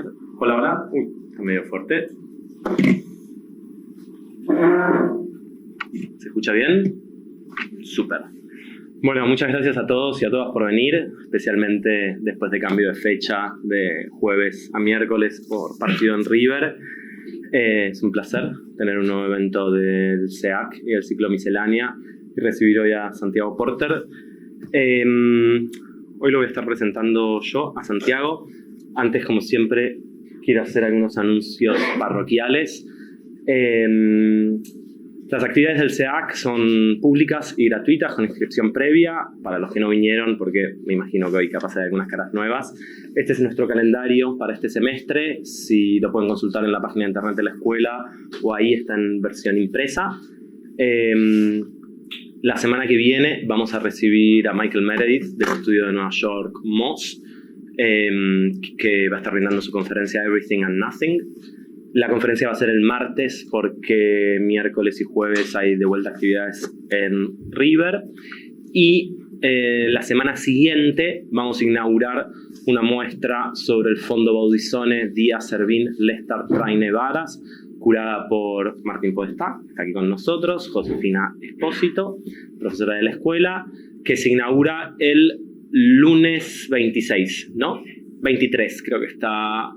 ver. Hola, hola. Uy, está medio fuerte. ¿Se escucha bien? Súper. Bueno, muchas gracias a todos y a todas por venir, especialmente después de cambio de fecha de jueves a miércoles por partido en River. Es un placer tener un nuevo evento del SEAC y del ciclo Miscelánea y recibir hoy a Santiago Porter. Hoy lo voy a estar presentando yo a Santiago. Antes, como siempre, quiero hacer algunos anuncios parroquiales. Las actividades del SEAC son públicas y gratuitas con inscripción previa para los que no vinieron, porque me imagino que hoy capaz hay algunas caras nuevas. Este es nuestro calendario para este semestre. Si lo pueden consultar en la página de internet de la escuela o ahí está en versión impresa. La semana que viene vamos a recibir a Michael Meredith del estudio de Nueva York, Moss, que va a estar brindando su conferencia Everything and Nothing. La conferencia va a ser el martes porque miércoles y jueves hay de vuelta actividades en River. Y la semana siguiente vamos a inaugurar una muestra sobre el Fondo Baudisone Díaz Servín Lestar Traine Varas, curada por Martín Podestá, que está aquí con nosotros, Josefina Espósito, profesora de la escuela, que se inaugura el lunes 26, ¿no? 23, creo que está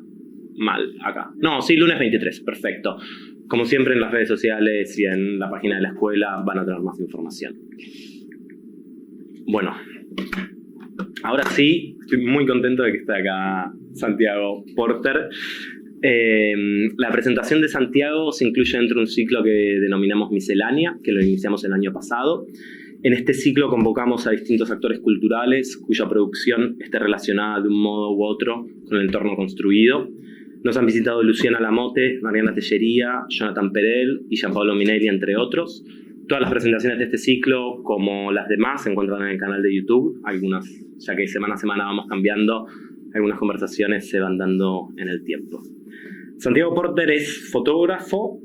mal acá. No, sí, lunes 23, perfecto. Como siempre en las redes sociales y en la página de la escuela van a tener más información. Bueno, ahora sí, estoy muy contento de que esté acá Santiago Porter. La presentación de Santiago se incluye dentro de un ciclo que denominamos Miscelánea, que lo iniciamos el año pasado. En este ciclo convocamos a distintos actores culturales cuya producción esté relacionada de un modo u otro con el entorno construido. Nos han visitado Luciana Lamote, Mariana Tellería, Jonathan Perel y Gianpaolo Minelli, entre otros. Todas las presentaciones de este ciclo, como las demás, se encuentran en el canal de YouTube. Algunas, ya que semana a semana vamos cambiando, algunas conversaciones se van dando en el tiempo. Santiago Porter es fotógrafo.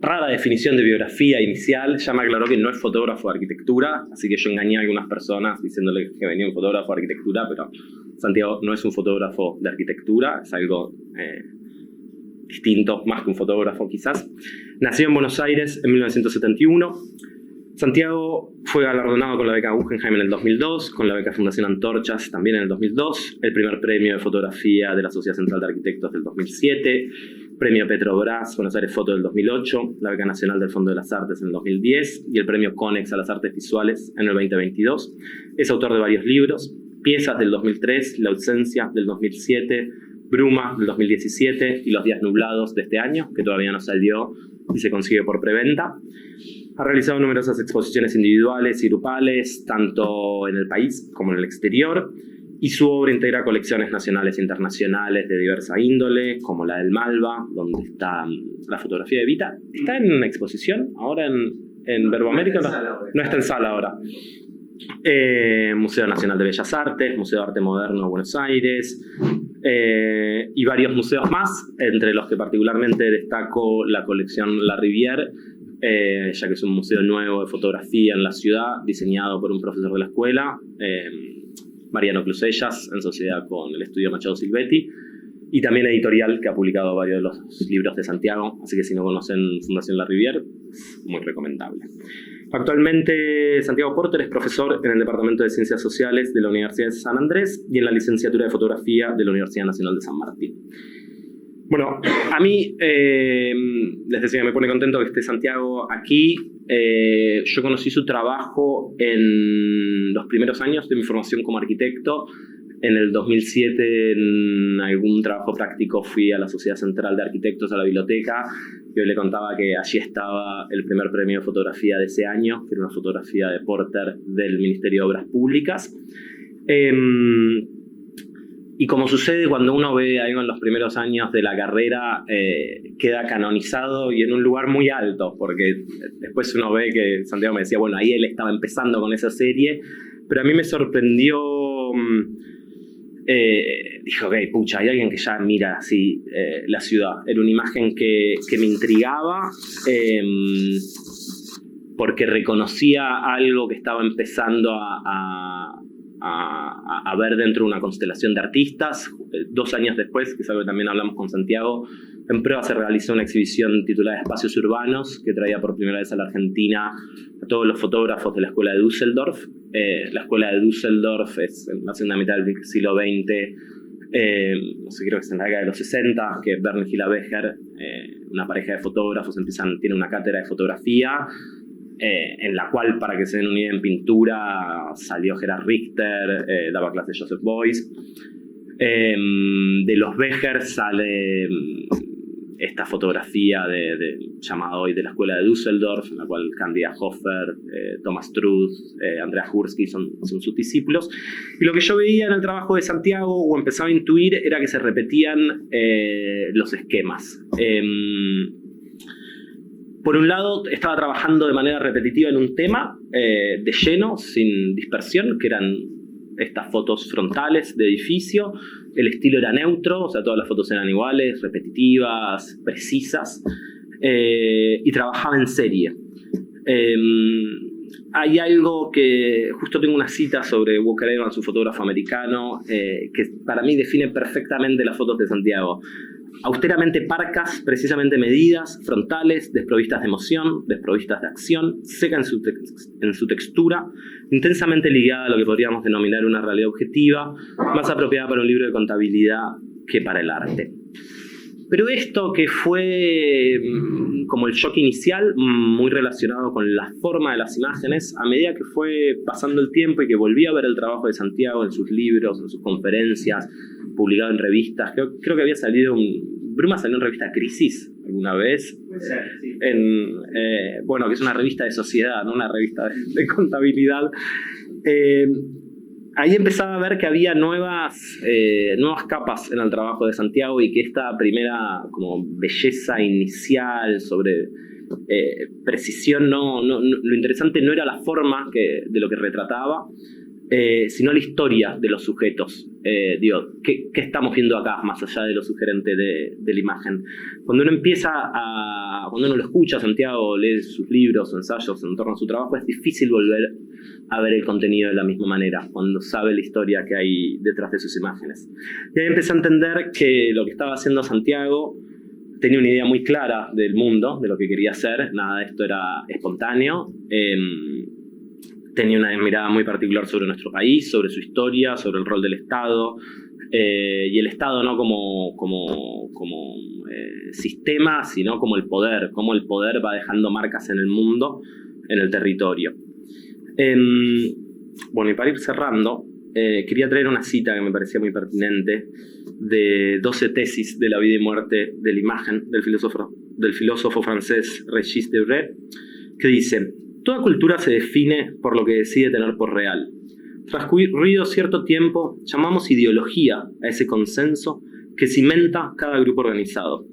Rara definición de biografía inicial. Ya me aclaró que no es fotógrafo de arquitectura, así que yo engañé a algunas personas diciéndole que venía un fotógrafo de arquitectura, pero Santiago no es un fotógrafo de arquitectura, es algo distinto, más que un fotógrafo quizás. Nació en Buenos Aires en 1971. Santiago fue galardonado con la beca Guggenheim en el 2002, con la beca Fundación Antorchas también en el 2002, el primer premio de fotografía de la Sociedad Central de Arquitectos del 2007, premio Petrobras Buenos Aires Foto del 2008, la beca nacional del Fondo de las Artes en el 2010 y el premio Conex a las Artes Visuales en el 2022. Es autor de varios libros: Piezas del 2003, La ausencia del 2007, Bruma del 2017 y Los días nublados de este año, que todavía no salió y se consigue por preventa. Ha realizado numerosas exposiciones individuales y grupales, tanto en el país como en el exterior, y su obra integra colecciones nacionales e internacionales de diversa índole, como la del Malva, donde está la fotografía de Vita. ¿Está en exposición ahora en Verbo América? No está en sala ahora. Museo Nacional de Bellas Artes, Museo de Arte Moderno de Buenos Aires, y varios museos más, entre los que particularmente destaco la colección La Rivière, ya que es un museo nuevo de fotografía en la ciudad, diseñado por un profesor de la escuela, Mariano Clusellas, en sociedad con el estudio Machado Silvetti, y también editorial que ha publicado varios de los libros de Santiago, así que si no conocen Fundación La Rivière, es muy recomendable. Actualmente Santiago Porter es profesor en el Departamento de Ciencias Sociales de la Universidad de San Andrés y en la licenciatura de Fotografía de la Universidad Nacional de San Martín. Bueno, a mí, les decía que me pone contento que esté Santiago aquí. Yo conocí su trabajo en los primeros años de mi formación como arquitecto. En el 2007, en algún trabajo práctico, fui a la Sociedad Central de Arquitectos, a la biblioteca, y hoy le contaba que allí estaba el primer premio de fotografía de ese año, que era una fotografía de Porter del Ministerio de Obras Públicas. Y como sucede cuando uno ve algo en los primeros años de la carrera, queda canonizado y en un lugar muy alto, porque después uno ve que Santiago me decía, bueno, ahí él estaba empezando con esa serie, pero a mí me sorprendió, dije, ok, pucha, hay alguien que ya mira así la ciudad. Era una imagen que me intrigaba, porque reconocía algo que estaba empezando a a ver dentro de una constelación de artistas. 2 años después, que es algo que también hablamos con Santiago, en Prueba se realizó una exhibición titulada Espacios Urbanos, que traía por primera vez a la Argentina a todos los fotógrafos de la Escuela de Düsseldorf. La Escuela de Düsseldorf es en la segunda mitad del siglo XX, no sé, creo que es en la década de los 60, que Bernd y Hilla Becher, una pareja de fotógrafos, tienen una cátedra de fotografía, en la cual, para que se den una idea, en pintura salió Gerhard Richter, daba clase Joseph Beuys. De los Becher sale esta fotografía llamada hoy de la Escuela de Düsseldorf, en la cual Candida Hofer, Thomas Truth, Andrea Hursky son sus discípulos. Y lo que yo veía en el trabajo de Santiago, o empezaba a intuir, era que se repetían los esquemas. Por un lado, estaba trabajando de manera repetitiva en un tema, de lleno, sin dispersión, que eran estas fotos frontales de edificio. El estilo era neutro, o sea, todas las fotos eran iguales, repetitivas, precisas, y trabajaba en serie. Hay algo que, justo tengo una cita sobre Walker Evans, su fotógrafo americano, que para mí define perfectamente las fotos de Santiago. Austeramente parcas, precisamente medidas, frontales, desprovistas de emoción, desprovistas de acción, seca en su textura, intensamente ligada a lo que podríamos denominar una realidad objetiva, más apropiada para un libro de contabilidad que para el arte. Pero esto, que fue como el shock inicial, muy relacionado con la forma de las imágenes, a medida que fue pasando el tiempo y que volví a ver el trabajo de Santiago en sus libros, en sus conferencias, publicado en revistas, creo que había salido Bruma salió en revista Crisis alguna vez, sí. Bueno, que es una revista de sociedad, no una revista de contabilidad. Ahí empezaba a ver que había nuevas capas en el trabajo de Santiago, y que esta primera como belleza inicial sobre precisión, lo interesante no era la forma de lo que retrataba, sino la historia de los sujetos. ¿Qué estamos viendo acá, más allá de lo sugerente de la imagen? Cuando uno lo escucha, Santiago, lee sus libros o ensayos en torno a su trabajo, es difícil volver a ver el contenido de la misma manera, cuando sabe la historia que hay detrás de sus imágenes. Y ahí empecé a entender que lo que estaba haciendo Santiago tenía una idea muy clara del mundo, de lo que quería hacer. Nada de esto era espontáneo. Tenía una mirada muy particular sobre nuestro país, sobre su historia, sobre el rol del Estado, y el Estado no como sistema, sino como el poder, cómo el poder va dejando marcas en el mundo, en el territorio. Bueno, y para ir cerrando, quería traer una cita que me parecía muy pertinente, de 12 tesis de la vida y muerte de la imagen, del filósofo francés Régis Debray, que dice: toda cultura se define por lo que decide tener por real. Transcurrido cierto tiempo, llamamos ideología a ese consenso que cimenta cada grupo organizado.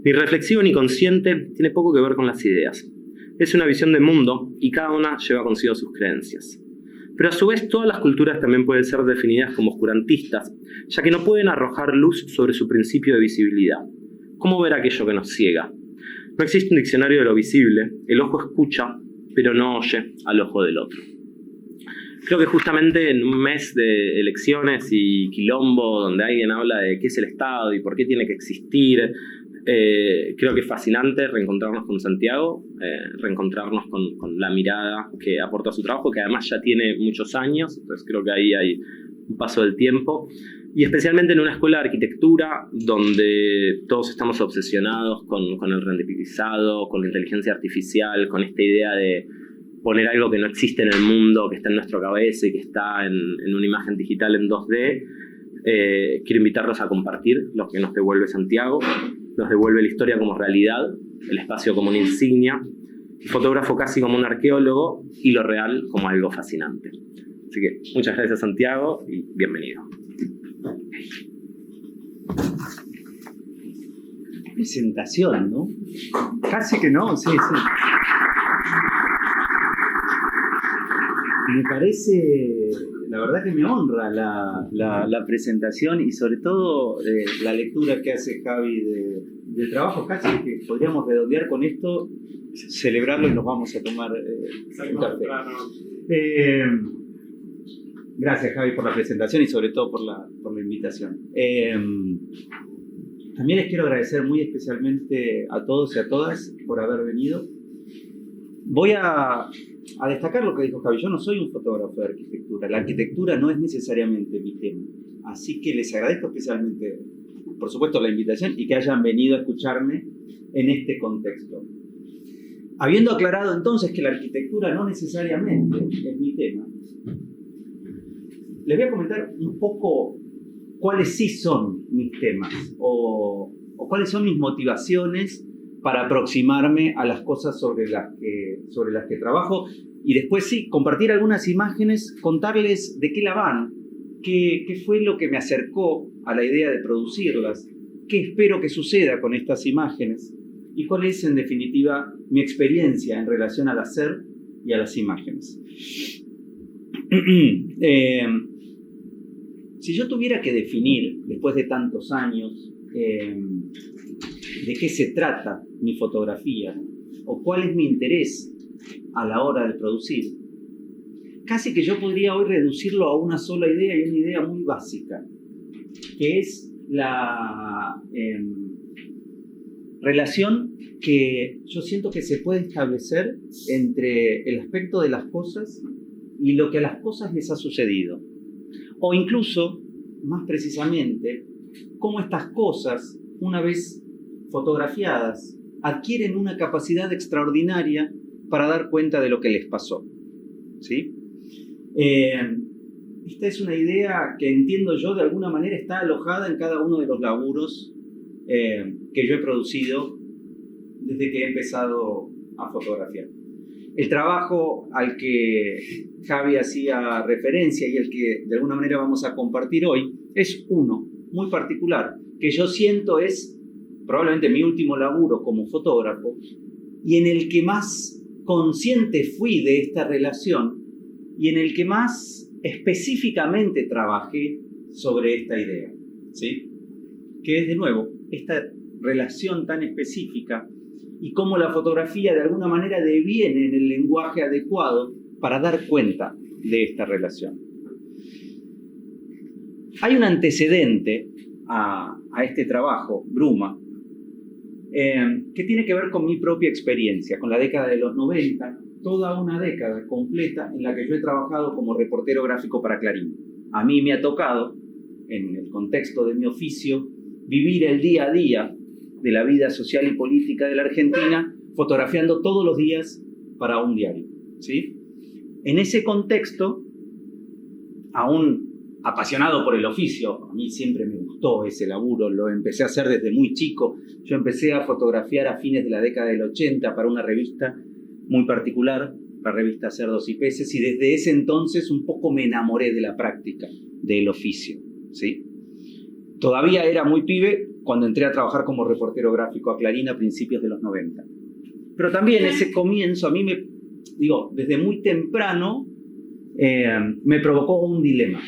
Ni reflexivo ni consciente, tiene poco que ver con las ideas. Es una visión del mundo, y cada una lleva consigo sus creencias. Pero a su vez, todas las culturas también pueden ser definidas como oscurantistas, ya que no pueden arrojar luz sobre su principio de visibilidad. ¿Cómo ver aquello que nos ciega? No existe un diccionario de lo visible. El ojo escucha, pero no oye al ojo del otro. Creo que justamente en un mes de elecciones y quilombo, donde alguien habla de qué es el Estado y por qué tiene que existir, creo que es fascinante reencontrarnos con Santiago, reencontrarnos con la mirada que aporta su trabajo, que además ya tiene muchos años, entonces creo que ahí hay un paso del tiempo. Y especialmente en una escuela de arquitectura donde todos estamos obsesionados con el renderizado, con la inteligencia artificial, con esta idea de poner algo que no existe en el mundo, que está en nuestra cabeza y que está en una imagen digital en 2D. Quiero invitarlos a compartir lo que nos devuelve Santiago. Nos devuelve la historia como realidad, el espacio como una insignia, el fotógrafo casi como un arqueólogo, y lo real como algo fascinante. Así que muchas gracias, Santiago, y bienvenido. Presentación, ¿no? Casi que no, sí. Me parece, la verdad que me honra la presentación, y sobre todo la lectura que hace Javi de trabajo. Casi que podríamos redondear con esto, celebrarlo, y nos vamos a tomar un café. Gracias, Javi, por la presentación y sobre todo por la invitación. También les quiero agradecer muy especialmente a todos y a todas por haber venido. Voy a destacar lo que dijo Javi. Yo no soy un fotógrafo de arquitectura. La arquitectura no es necesariamente mi tema. Así que les agradezco especialmente, por supuesto, la invitación y que hayan venido a escucharme en este contexto. Habiendo aclarado entonces que la arquitectura no necesariamente es mi tema, les voy a comentar un poco cuáles sí son mis temas o cuáles son mis motivaciones para aproximarme a las cosas sobre las que trabajo y después sí, compartir algunas imágenes, contarles de qué la van, qué fue lo que me acercó a la idea de producirlas, qué espero que suceda con estas imágenes y cuál es en definitiva mi experiencia en relación al hacer y a las imágenes. Si yo tuviera que definir, después de tantos años, de qué se trata mi fotografía o cuál es mi interés a la hora de producir, casi que yo podría hoy reducirlo a una sola idea y una idea muy básica, que es la relación que yo siento que se puede establecer entre el aspecto de las cosas y lo que a las cosas les ha sucedido. O incluso, más precisamente, cómo estas cosas, una vez fotografiadas, adquieren una capacidad extraordinaria para dar cuenta de lo que les pasó. ¿Sí? Esta es una idea que entiendo yo de alguna manera está alojada en cada uno de los laburos que yo he producido desde que he empezado a fotografiar. El trabajo al que Javi hacía referencia y el que de alguna manera vamos a compartir hoy es uno muy particular, que yo siento es probablemente mi último laburo como fotógrafo y en el que más consciente fui de esta relación y en el que más específicamente trabajé sobre esta idea, ¿sí? Que es de nuevo esta relación tan específica y cómo la fotografía de alguna manera deviene en el lenguaje adecuado para dar cuenta de esta relación. Hay un antecedente a este trabajo, Bruma, que tiene que ver con mi propia experiencia, con la década de los 90, toda una década completa en la que yo he trabajado como reportero gráfico para Clarín. A mí me ha tocado, en el contexto de mi oficio, vivir el día a día de la vida social y política de la Argentina, fotografiando todos los días para un diario, ¿sí? En ese contexto, aún apasionado por el oficio, a mí siempre me gustó ese laburo, lo empecé a hacer desde muy chico. Yo empecé a fotografiar a fines de la década del 80 para una revista muy particular, la revista Cerdos y Peces, y desde ese entonces un poco me enamoré de la práctica del oficio, ¿sí? Todavía era muy pibe cuando entré a trabajar como reportero gráfico a Clarín a principios de los 90. Pero también ese comienzo a mí desde muy temprano me provocó un dilema,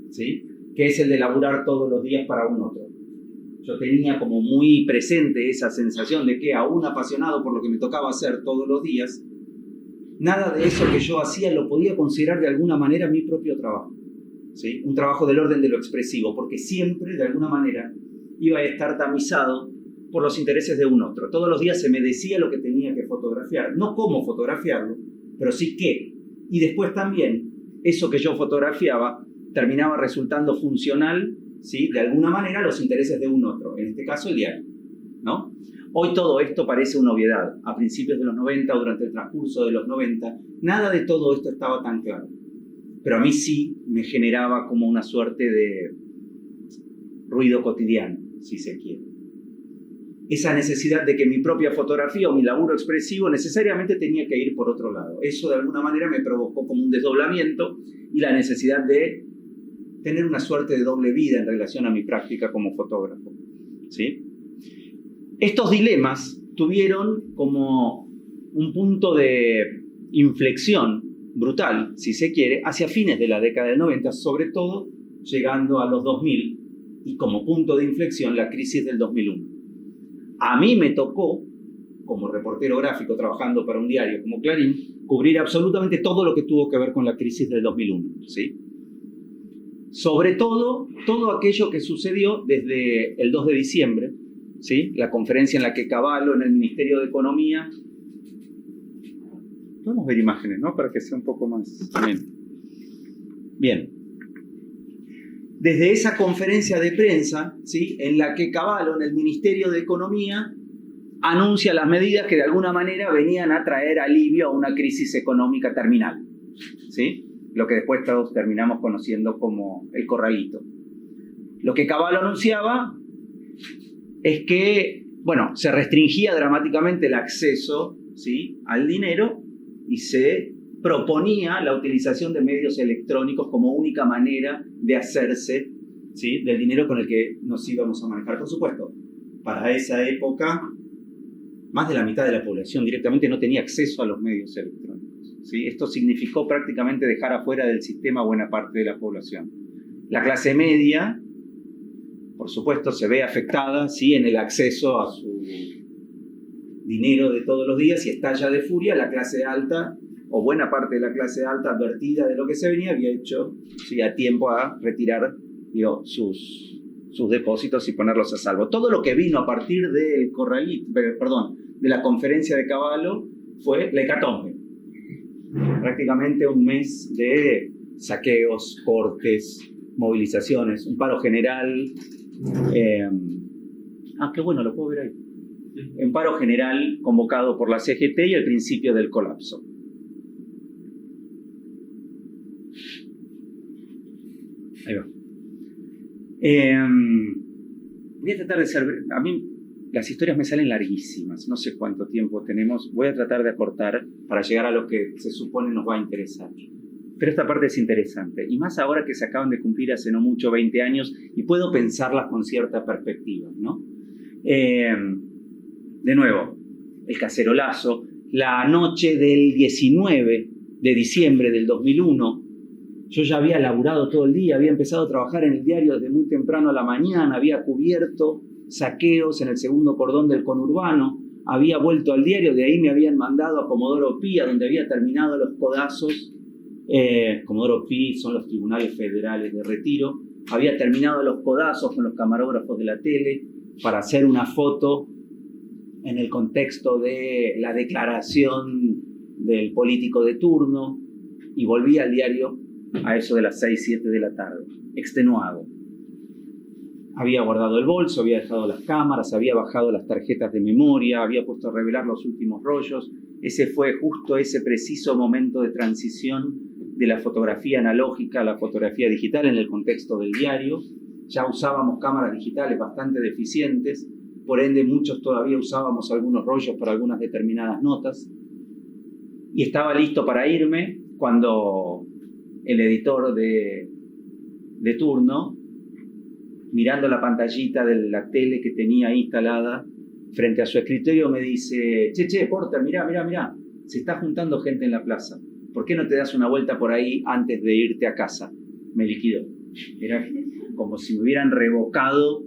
¿sí? Que es el de laburar todos los días para un otro. Yo tenía como muy presente esa sensación de que, aún apasionado por lo que me tocaba hacer todos los días, nada de eso que yo hacía lo podía considerar de alguna manera mi propio trabajo, ¿sí? Un trabajo del orden de lo expresivo, porque siempre, de alguna manera, iba a estar tamizado por los intereses de un otro. Todos los días se me decía lo que tenía que fotografiar, no cómo fotografiarlo, pero sí qué. Y después también, eso que yo fotografiaba terminaba resultando funcional, ¿sí? De alguna manera a los intereses de un otro, en este caso el diario, ¿no? Hoy todo esto parece una obviedad. A principios de los 90 o durante el transcurso de los 90, nada de todo esto estaba tan claro. Pero a mí sí me generaba como una suerte de ruido cotidiano, si se quiere. Esa necesidad de que mi propia fotografía o mi laburo expresivo necesariamente tenía que ir por otro lado. Eso de alguna manera me provocó como un desdoblamiento y la necesidad de tener una suerte de doble vida en relación a mi práctica como fotógrafo, ¿sí? Estos dilemas tuvieron como un punto de inflexión brutal, si se quiere, hacia fines de la década del 90, sobre todo llegando a los 2000 y como punto de inflexión la crisis del 2001. A mí me tocó, como reportero gráfico trabajando para un diario como Clarín, cubrir absolutamente todo lo que tuvo que ver con la crisis del 2001, ¿sí? sobre todo aquello que sucedió desde el 2 de diciembre, ¿sí? La conferencia en la que Cavallo en el Ministerio de Economía... Podemos ver imágenes, ¿no? Para que sea un poco más ameno. Bien. Desde esa conferencia de prensa, ¿sí? En la que Cavallo en el Ministerio de Economía anuncia las medidas que de alguna manera venían a traer alivio a una crisis económica terminal, ¿sí? Lo que después todos terminamos conociendo como el corralito. Lo que Cavallo anunciaba es que, bueno, se restringía dramáticamente el acceso, ¿sí? Al dinero y se proponía la utilización de medios electrónicos como única manera de hacerse, ¿sí? Del dinero con el que nos íbamos a manejar. Por supuesto, para esa época, más de la mitad de la población directamente no tenía acceso a los medios electrónicos, ¿sí? Esto significó prácticamente dejar afuera del sistema buena parte de la población. La clase media, por supuesto, se ve afectada, ¿sí? En el acceso a su dinero de todos los días y estalla de furia. La clase alta, o buena parte de la clase alta, advertida de lo que se venía, había hecho, ¿sí? A tiempo a retirar, digo, sus depósitos y ponerlos a salvo. Todo lo que vino a partir del de la conferencia de Cavallo fue la hecatombe. Prácticamente un mes de saqueos, cortes, movilizaciones, un paro general. Qué bueno, lo puedo ver ahí. Un paro general convocado por la CGT y el principio del colapso. Ahí va. Voy a tratar de ser... A mí las historias me salen larguísimas, no sé cuánto tiempo tenemos. Voy a tratar de acortar para llegar a lo que se supone nos va a interesar. Pero esta parte es interesante, y más ahora que se acaban de cumplir hace no mucho 20 años y puedo pensarlas con cierta perspectiva, ¿no? De nuevo, el cacerolazo. La noche del 19 de diciembre del 2001, yo ya había laburado todo el día, había empezado a trabajar en el diario desde muy temprano a la mañana, había cubierto saqueos en el segundo cordón del conurbano, había vuelto al diario, de ahí me habían mandado a Comodoro Pi, donde había terminado los codazos. Comodoro Pi son los tribunales federales de Retiro. Había terminado los codazos con los camarógrafos de la tele para hacer una foto en el contexto de la declaración del político de turno, y volví al diario a eso de las 6, 7 de la tarde, extenuado. Había guardado el bolso, había dejado las cámaras, había bajado las tarjetas de memoria, había puesto a revelar los últimos rollos. Ese fue justo ese preciso momento de transición de la fotografía analógica a la fotografía digital en el contexto del diario. Ya usábamos cámaras digitales bastante deficientes, por ende muchos todavía usábamos algunos rollos para algunas determinadas notas. Y estaba listo para irme cuando el editor de turno, mirando la pantallita de la tele que tenía ahí instalada frente a su escritorio, me dice: Che, Porter, mirá, se está juntando gente en la plaza. ¿Por qué no te das una vuelta por ahí antes de irte a casa? Me liquidó. Era como si me hubieran revocado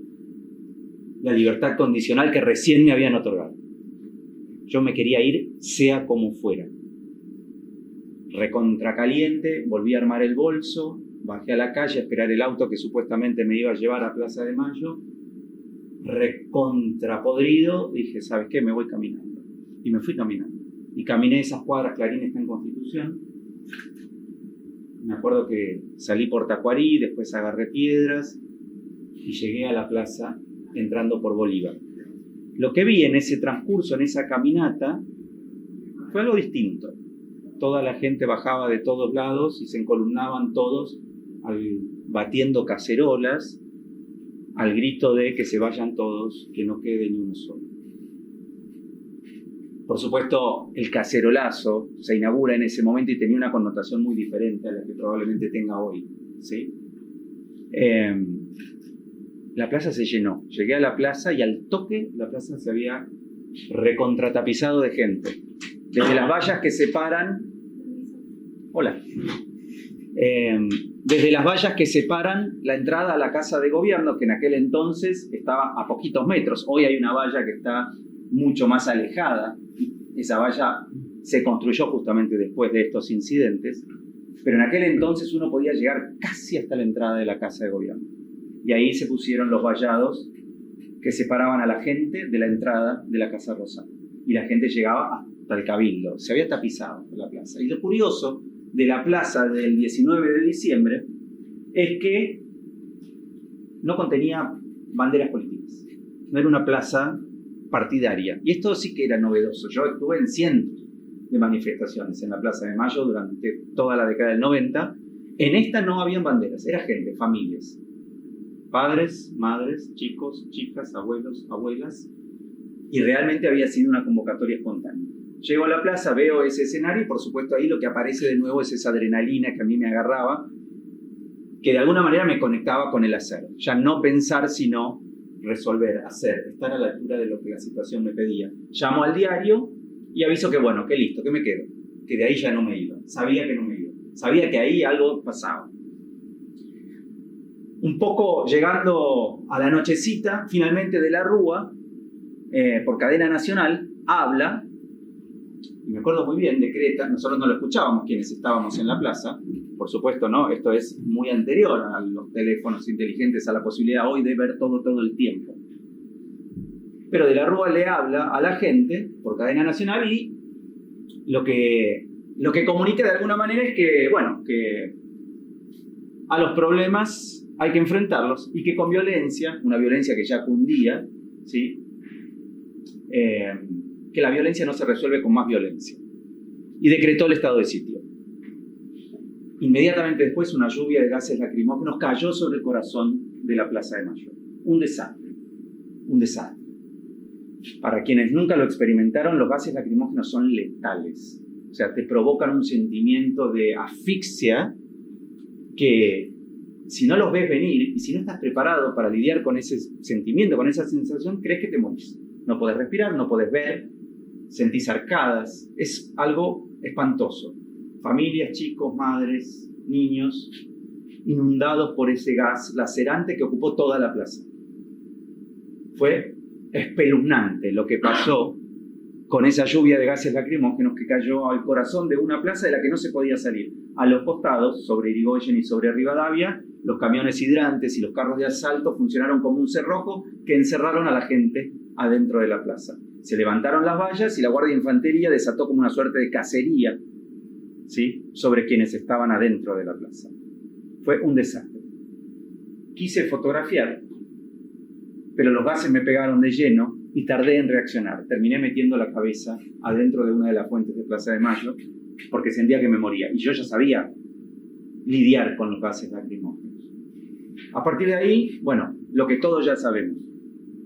la libertad condicional que recién me habían otorgado. Yo me quería ir sea como fuera. Recontracaliente, volví a armar el bolso, bajé a la calle a esperar el auto que supuestamente me iba a llevar a Plaza de Mayo. Recontrapodrido, dije: ¿sabes qué? Me voy caminando. Y me fui caminando. Y caminé esas cuadras. Clarín está en Constitución. Me acuerdo que salí por Tacuarí, después agarré Piedras y llegué a la plaza entrando por Bolívar. Lo que vi en ese transcurso, en esa caminata, fue algo distinto. Toda la gente bajaba de todos lados y se encolumnaban todos batiendo cacerolas al grito de que se vayan todos, que no quede ni uno solo. Por supuesto, el cacerolazo se inaugura en ese momento y tenía una connotación muy diferente a la que probablemente tenga hoy, ¿sí? La plaza se llenó. Llegué a la plaza y al toque la plaza se había recontratapizado de gente. Desde las vallas que separan... Hola. Desde las vallas que separan la entrada a la Casa de Gobierno, que en aquel entonces estaba a poquitos metros. Hoy hay una valla que está mucho más alejada. Esa valla se construyó justamente después de estos incidentes. Pero en aquel entonces uno podía llegar casi hasta la entrada de la Casa de Gobierno. Y ahí se pusieron los vallados que separaban a la gente de la entrada de la Casa Rosada. Y la gente llegaba hasta el Cabildo. Se había tapizado la plaza. Y lo curioso de la plaza del 19 de diciembre es que no contenía banderas políticas. No era una plaza partidaria. Y esto sí que era novedoso. Yo estuve en cientos de manifestaciones en la Plaza de Mayo durante toda la década del 90. En esta no habían banderas, era gente, familias. Padres, madres, chicos, chicas, abuelos, abuelas. Y realmente había sido una convocatoria espontánea. Llego a la plaza, veo ese escenario y por supuesto ahí lo que aparece de nuevo es esa adrenalina que a mí me agarraba, que de alguna manera me conectaba con el hacer. Ya no pensar, sino resolver, hacer, estar a la altura de lo que la situación me pedía. Llamo al diario y aviso que bueno, que listo, que me quedo. Que de ahí ya no me iba. Sabía que no me iba. Sabía que ahí algo pasaba. Un poco llegando a la nochecita, finalmente de la Rúa, por cadena nacional, habla, y me acuerdo muy bien, decreta, nosotros no lo escuchábamos quienes estábamos en la plaza, por supuesto, ¿no? Esto es muy anterior a los teléfonos inteligentes, a la posibilidad hoy de ver todo el tiempo. Pero de la Rúa le habla a la gente por cadena nacional y lo que comunica de alguna manera es que, bueno, que a los problemas hay que enfrentarlos y que con violencia, una violencia que ya cundía, ¿sí? Que la violencia no se resuelve con más violencia. Y decretó el estado de sitio. Inmediatamente después una lluvia de gases lacrimógenos cayó sobre el corazón de la Plaza de Mayo. Un desastre. Un desastre. Para quienes nunca lo experimentaron, los gases lacrimógenos son letales. O sea, te provocan un sentimiento de asfixia que, si no los ves venir y si no estás preparado para lidiar con ese sentimiento, con esa sensación, crees que te morís. No podés respirar, no podés ver, sentís arcadas. Es algo espantoso. Familias, chicos, madres, niños, inundados por ese gas lacerante que ocupó toda la plaza. Fue espeluznante lo que pasó con esa lluvia de gases lacrimógenos que cayó al corazón de una plaza de la que no se podía salir. A los costados, sobre Irigoyen y sobre Rivadavia, los camiones hidrantes y los carros de asalto funcionaron como un cerrojo que encerraron a la gente adentro de la plaza. Se levantaron las vallas y la Guardia de Infantería desató como una suerte de cacería, ¿sí?, sobre quienes estaban adentro de la plaza. Fue un desastre. Quise fotografiar, pero los gases me pegaron de lleno y tardé en reaccionar. Terminé metiendo la cabeza adentro de una de las fuentes de Plaza de Mayo porque sentía que me moría. Y yo ya sabía lidiar con los gases lacrimógenos. A partir de ahí, bueno, lo que todos ya sabemos.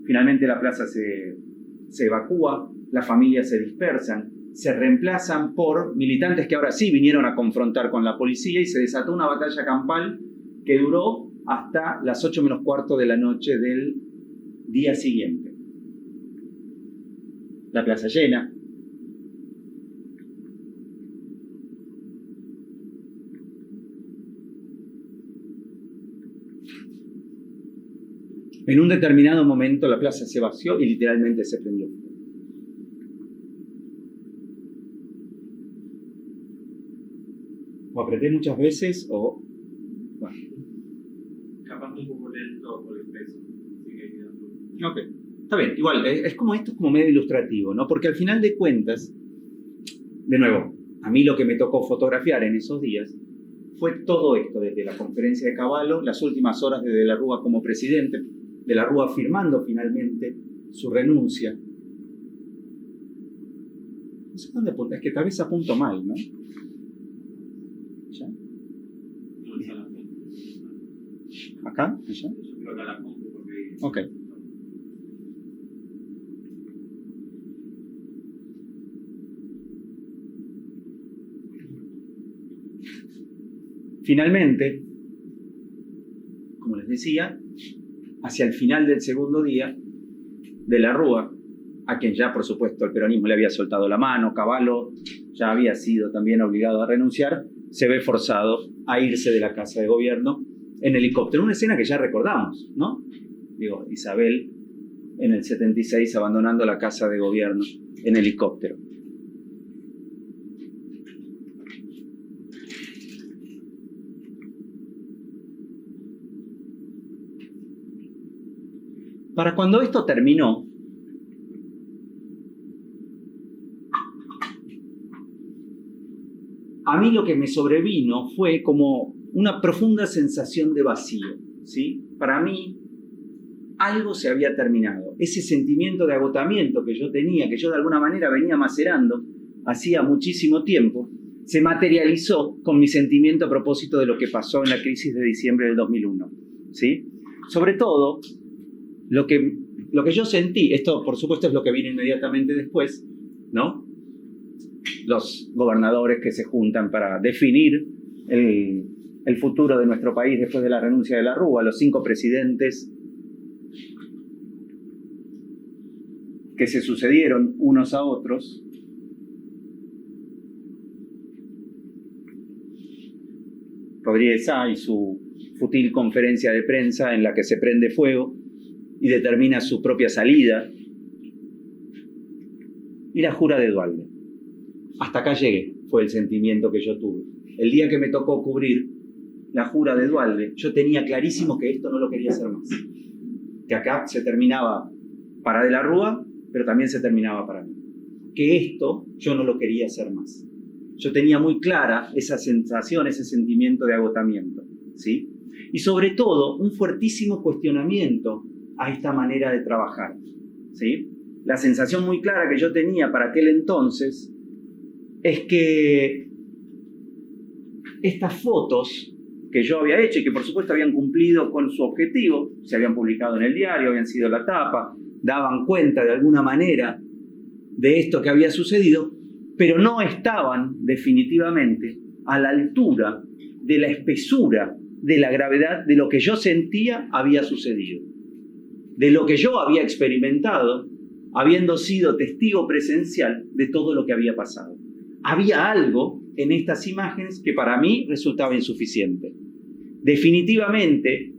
Finalmente la plaza se evacúa, las familias se dispersan, se reemplazan por militantes que ahora sí vinieron a confrontar con la policía y se desató una batalla campal que duró hasta las 8 menos cuarto de la noche del día siguiente. La plaza llena. En un determinado momento la plaza se vació y literalmente se prendió fuego. O apreté muchas veces o... Bueno. Capaz un poco lento por el peso. Ok, está bien. Igual, es como esto es como medio ilustrativo, ¿no? Porque al final de cuentas, de nuevo, a mí lo que me tocó fotografiar en esos días fue todo esto, desde la conferencia de Cavallo, las últimas horas de la Rúa como presidente, de la Rúa firmando finalmente su renuncia. No sé dónde apunta, es que tal vez apunto mal, ¿no? ¿Ya? ¿Acá? ¿Allá? Ok. Finalmente, como les decía, hacia el final del segundo día de la Rúa, a quien ya, por supuesto, el peronismo le había soltado la mano, Cavallo ya había sido también obligado a renunciar, se ve forzado a irse de la Casa de Gobierno en helicóptero. Una escena que ya recordamos, ¿no? Digo, Isabel en el 76 abandonando la Casa de Gobierno en helicóptero. Para cuando esto terminó, a mí lo que me sobrevino fue como una profunda sensación de vacío, ¿sí? Para mí, algo se había terminado. Ese sentimiento de agotamiento que yo tenía, que yo de alguna manera venía macerando hacía muchísimo tiempo, se materializó con mi sentimiento a propósito de lo que pasó en la crisis de diciembre del 2001, ¿sí? Sobre todo, lo que yo sentí, esto por supuesto es lo que viene inmediatamente después, ¿no? Los gobernadores que se juntan para definir el futuro de nuestro país después de la renuncia de la Rúa, los 5 presidentes que se sucedieron unos a otros. Rodríguez Sá y su fútil conferencia de prensa en la que se prende fuego y determina su propia salida. Y la jura de Duhalde. Hasta acá llegué, fue el sentimiento que yo tuve. El día que me tocó cubrir la jura de Duhalde, yo tenía clarísimo que esto no lo quería hacer más. Que acá se terminaba para De la Rúa, pero también se terminaba para mí. Que esto yo no lo quería hacer más. Yo tenía muy clara esa sensación, ese sentimiento de agotamiento, ¿sí? Y sobre todo, un fuertísimo cuestionamiento a esta manera de trabajar, ¿sí? La sensación muy clara que yo tenía para aquel entonces es que estas fotos que yo había hecho y que por supuesto habían cumplido con su objetivo, se habían publicado en el diario, habían sido la tapa, daban cuenta de alguna manera de esto que había sucedido, pero no estaban definitivamente a la altura de la espesura, de la gravedad de lo que yo sentía había sucedido, de lo que yo había experimentado, habiendo sido testigo presencial de todo lo que había pasado. Había algo en estas imágenes que para mí resultaba insuficiente. Definitivamente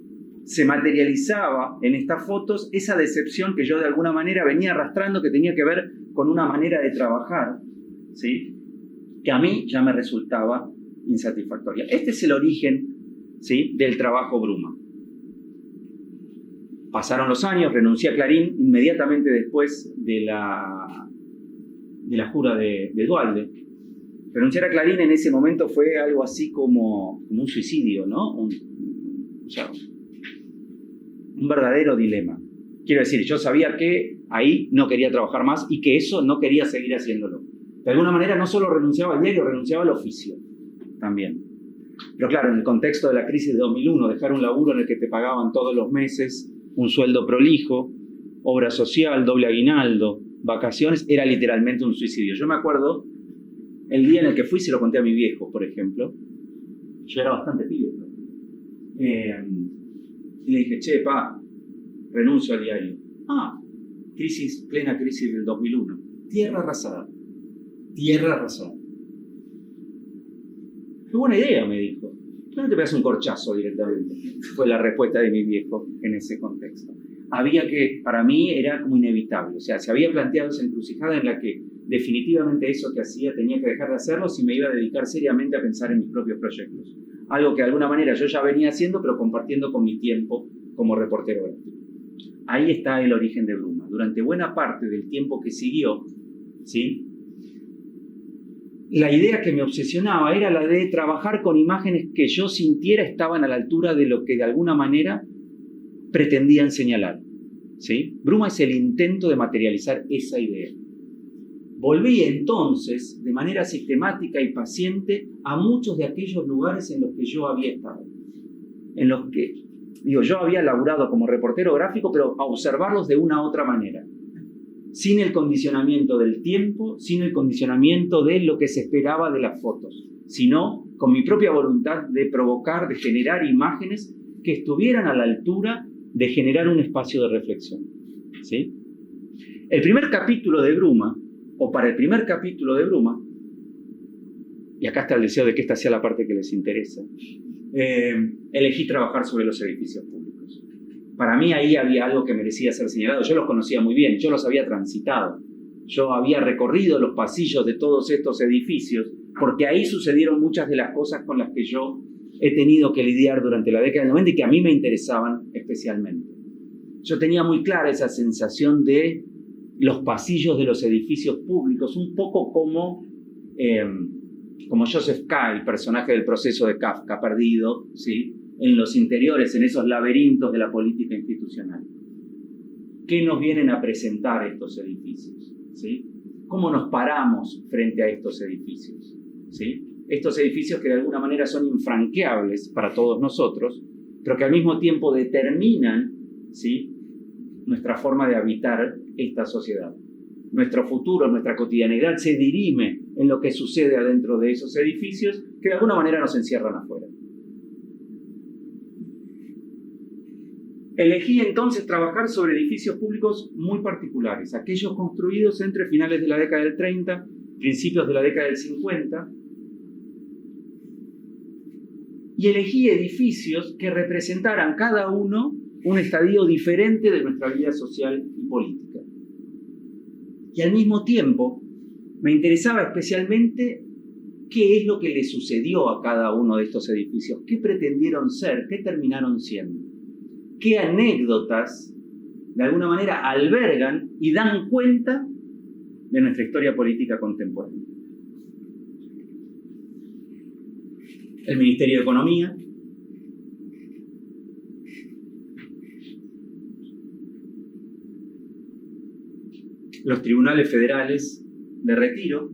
se materializaba en estas fotos esa decepción que yo de alguna manera venía arrastrando, que tenía que ver con una manera de trabajar, ¿sí? Que a mí ya me resultaba insatisfactoria. Este es el origen, ¿sí?, del trabajo Bruma. Pasaron los años, renuncié a Clarín inmediatamente después de la jura de Duhalde. Renunciar a Clarín en ese momento fue algo así como un suicidio, ¿no? Un verdadero dilema. Quiero decir, yo sabía que ahí no quería trabajar más y que eso no quería seguir haciéndolo. De alguna manera no solo renunciaba al diario, renunciaba al oficio también. Pero claro, en el contexto de la crisis de 2001, dejar un laburo en el que te pagaban todos los meses un sueldo prolijo, obra social, doble aguinaldo, vacaciones, era literalmente un suicidio. Yo me acuerdo el día en el que fui, se lo conté a mi viejo, por ejemplo. Yo era bastante pibe. Y le dije, che, pa, renuncio al diario. Plena crisis del 2001. Tierra arrasada. Tierra arrasada. Qué buena idea, me dijo. ¿Por qué no te pegas un corchazo directamente? Fue la respuesta de mi viejo en ese contexto. Para mí era como inevitable. O sea, se había planteado esa encrucijada en la que definitivamente eso que hacía tenía que dejar de hacerlo si me iba a dedicar seriamente a pensar en mis propios proyectos. Algo que de alguna manera yo ya venía haciendo, pero compartiendo con mi tiempo como reportero gráfico. Ahí está el origen de Bruma. Durante buena parte del tiempo que siguió, ¿sí?, la idea que me obsesionaba era la de trabajar con imágenes que yo sintiera estaban a la altura de lo que de alguna manera pretendían señalar, ¿sí? Bruma es el intento de materializar esa idea. Volví entonces, de manera sistemática y paciente, a muchos de aquellos lugares en los que yo había estado. En los que, yo había laburado como reportero gráfico, pero a observarlos de una u otra manera. Sin el condicionamiento del tiempo, sin el condicionamiento de lo que se esperaba de las fotos, sino con mi propia voluntad de provocar, de generar imágenes que estuvieran a la altura de generar un espacio de reflexión, ¿sí? El primer capítulo de Bruma, o para el primer capítulo de Bruma, y acá está el deseo de que esta sea la parte que les interesa, elegí trabajar sobre los edificios públicos. Para mí ahí había algo que merecía ser señalado. Yo los conocía muy bien, yo los había transitado. Yo había recorrido los pasillos de todos estos edificios, porque ahí sucedieron muchas de las cosas con las que yo he tenido que lidiar durante la década del 90 y que a mí me interesaban especialmente. Yo tenía muy clara esa sensación de los pasillos de los edificios públicos, un poco como Joseph K., el personaje del Proceso de Kafka, perdido, ¿sí?, en los interiores, en esos laberintos de la política institucional. ¿Qué nos vienen a presentar estos edificios? ¿Sí? ¿Cómo nos paramos frente a estos edificios? ¿Sí? Estos edificios que de alguna manera son infranqueables para todos nosotros, pero que al mismo tiempo determinan, ¿sí?, nuestra forma de habitar esta sociedad. Nuestro futuro, nuestra cotidianidad se dirime en lo que sucede adentro de esos edificios que de alguna manera nos encierran afuera. Elegí entonces trabajar sobre edificios públicos muy particulares, aquellos construidos entre finales de la década del 30, principios de la década del 50, y elegí edificios que representaran cada uno un estadio diferente de nuestra vida social y política. Y al mismo tiempo me interesaba especialmente qué es lo que le sucedió a cada uno de estos edificios, qué pretendieron ser, qué terminaron siendo, qué anécdotas de alguna manera albergan y dan cuenta de nuestra historia política contemporánea. El Ministerio de Economía, los tribunales federales de Retiro,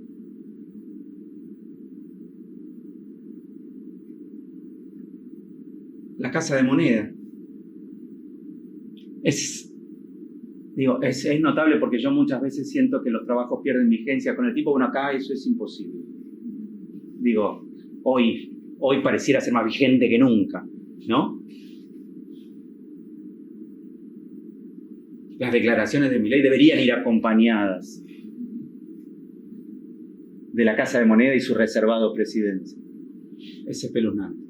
la Casa de Moneda. Es notable porque yo muchas veces siento que los trabajos pierden vigencia con el tiempo. Bueno, acá eso es imposible. Hoy pareciera ser más vigente que nunca, ¿no? Las declaraciones de Milei deberían ir acompañadas de la Casa de Moneda y su reservado presidencia. Es espeluznante.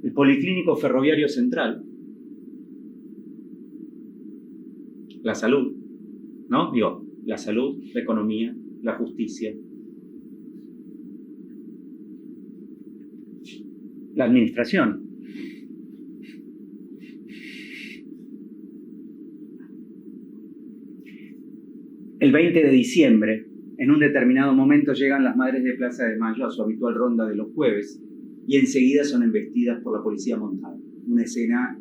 El Policlínico Ferroviario Central, la salud, ¿no? La salud, la economía, la justicia, la administración. El 20 de diciembre, en un determinado momento, llegan las madres de Plaza de Mayo a su habitual ronda de los jueves y enseguida son embestidas por la policía montada. Una escena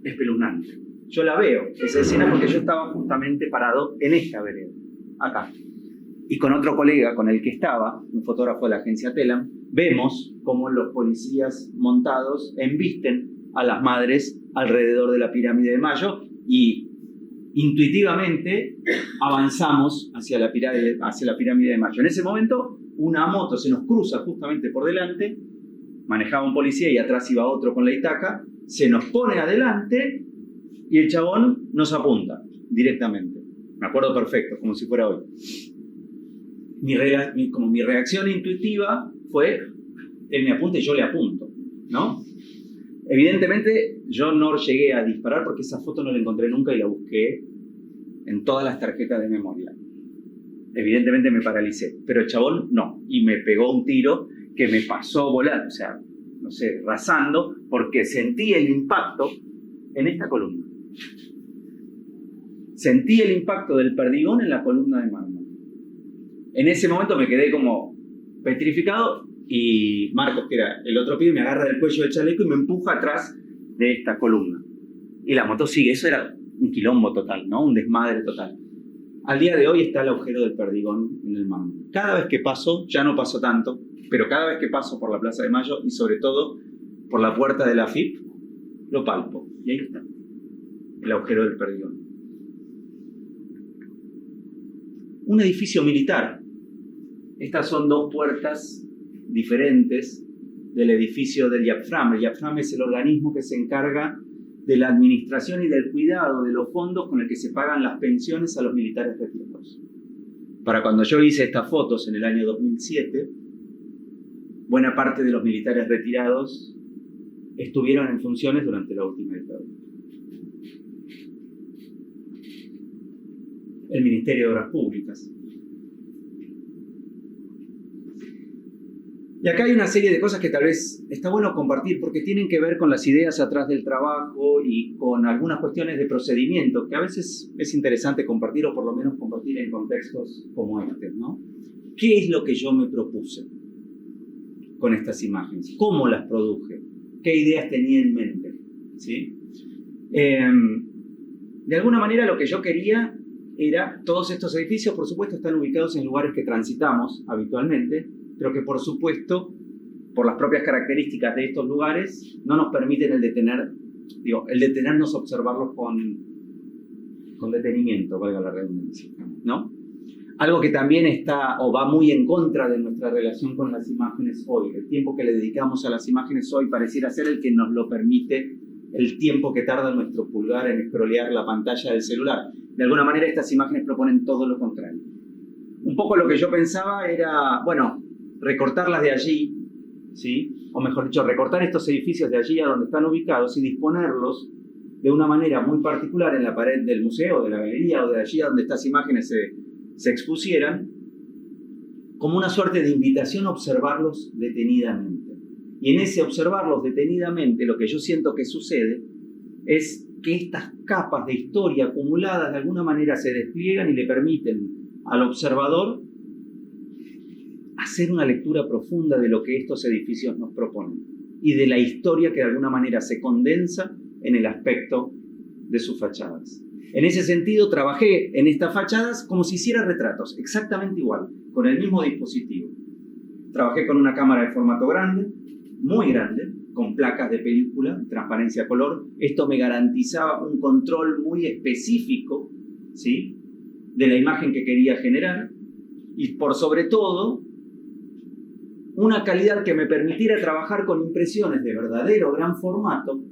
espeluznante. Yo la veo, esa escena, porque yo estaba justamente parado en esta vereda, acá. Y con otro colega con el que estaba, un fotógrafo de la agencia Telam, vemos cómo los policías montados embisten a las madres alrededor de la pirámide de Mayo y intuitivamente avanzamos hacia la pirámide de Mayo. En ese momento, una moto se nos cruza justamente por delante, manejaba un policía y atrás iba otro con la Itaca, se nos pone adelante y el chabón nos apunta directamente. Me acuerdo perfecto, como si fuera hoy. Mi reacción intuitiva fue, él me apunta y yo le apunto, ¿no? Evidentemente yo no llegué a disparar porque esa foto no la encontré nunca y la busqué en todas las tarjetas de memoria. Evidentemente me paralicé, pero el chabón no, y me pegó un tiro que me pasó volando, rasando, porque sentí el impacto en esta columna. Sentí el impacto del perdigón en la columna de mármol. En ese momento me quedé como petrificado y Marcos, que era el otro pibe, me agarra del cuello del chaleco y me empuja atrás de esta columna. Y la moto sigue. Eso era un quilombo total, ¿no? Un desmadre total. Al día de hoy está el agujero del perdigón en el mármol. Cada vez que paso, ya no paso tanto, pero cada vez que paso por la Plaza de Mayo y sobre todo por la puerta de la FIP, lo palpo. Y ahí está, el agujero del perdigón. Un edificio militar. Estas son dos puertas diferentes del edificio del IAPFRAM. El IAPFRAM es el organismo que se encarga de la administración y del cuidado de los fondos con el que se pagan las pensiones a los militares retirados. Para cuando yo hice estas fotos en el año 2007, buena parte de los militares retirados estuvieron en funciones durante la última dictadura. El Ministerio de Obras Públicas. Y acá hay una serie de cosas que tal vez está bueno compartir porque tienen que ver con las ideas atrás del trabajo y con algunas cuestiones de procedimiento que a veces es interesante compartir o por lo menos compartir en contextos como este, ¿no? ¿Qué es lo que yo me propuse con estas imágenes? ¿Cómo las produje? ¿Qué ideas tenía en mente? ¿Sí? De alguna manera lo que yo quería era, todos estos edificios por supuesto están ubicados en lugares que transitamos habitualmente, pero que por supuesto, por las propias características de estos lugares, no nos permiten el detenernos a observarlos con detenimiento, valga la redundancia, ¿no? Algo que también está o va muy en contra de nuestra relación con las imágenes hoy. El tiempo que le dedicamos a las imágenes hoy pareciera ser el que nos lo permite el tiempo que tarda nuestro pulgar en scrollear la pantalla del celular. De alguna manera estas imágenes proponen todo lo contrario. Un poco lo que yo pensaba era, bueno, recortarlas de allí, ¿sí? O mejor dicho, recortar estos edificios de allí a donde están ubicados y disponerlos de una manera muy particular en la pared del museo, de la galería o de allí a donde estas imágenes se expusieran, como una suerte de invitación a observarlos detenidamente. Y en ese observarlos detenidamente, lo que yo siento que sucede es que estas capas de historia acumuladas de alguna manera se despliegan y le permiten al observador hacer una lectura profunda de lo que estos edificios nos proponen y de la historia que de alguna manera se condensa en el aspecto de sus fachadas. En ese sentido, trabajé en estas fachadas como si hiciera retratos, exactamente igual, con el mismo dispositivo. Trabajé con una cámara de formato grande, muy grande, con placas de película, transparencia color. Esto me garantizaba un control muy específico, ¿sí?, de la imagen que quería generar y, por sobre todo, una calidad que me permitiera trabajar con impresiones de verdadero gran formato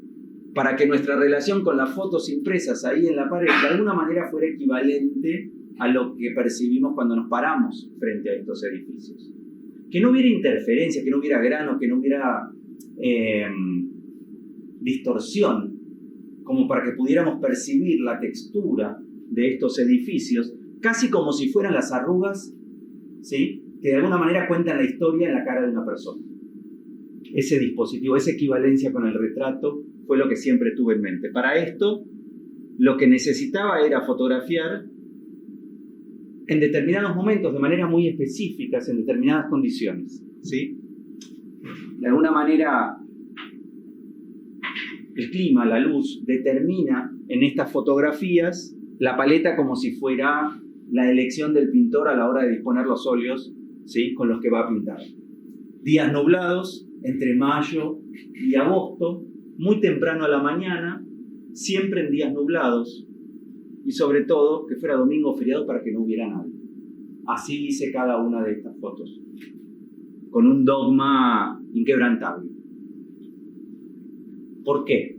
para que nuestra relación con las fotos impresas ahí en la pared de alguna manera fuera equivalente a lo que percibimos cuando nos paramos frente a estos edificios. Que no hubiera interferencia, que no hubiera grano, que no hubiera distorsión, como para que pudiéramos percibir la textura de estos edificios, casi como si fueran las arrugas, ¿sí?, que de alguna manera cuentan la historia en la cara de una persona. Ese dispositivo, esa equivalencia con el retrato fue lo que siempre tuve en mente. Para esto, lo que necesitaba era fotografiar en determinados momentos, de manera muy específicas, en determinadas condiciones, ¿sí? De alguna manera, el clima, la luz, determina en estas fotografías la paleta como si fuera la elección del pintor a la hora de disponer los óleos, ¿sí?, con los que va a pintar. Días nublados, entre mayo y agosto, muy temprano a la mañana, siempre en días nublados, y sobre todo que fuera domingo o feriado para que no hubiera nadie. Así hice cada una de estas fotos, con un dogma inquebrantable. ¿Por qué?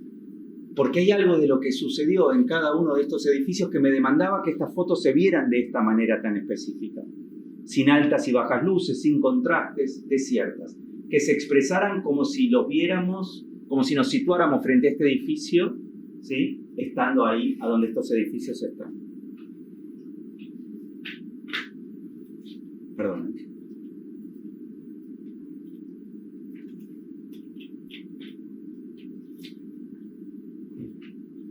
Porque hay algo de lo que sucedió en cada uno de estos edificios que me demandaba que estas fotos se vieran de esta manera tan específica, sin altas y bajas luces, sin contrastes, desiertas, que se expresaran como si los viéramos, como si nos situáramos frente a este edificio, ¿sí?, estando ahí a donde estos edificios están. Perdón.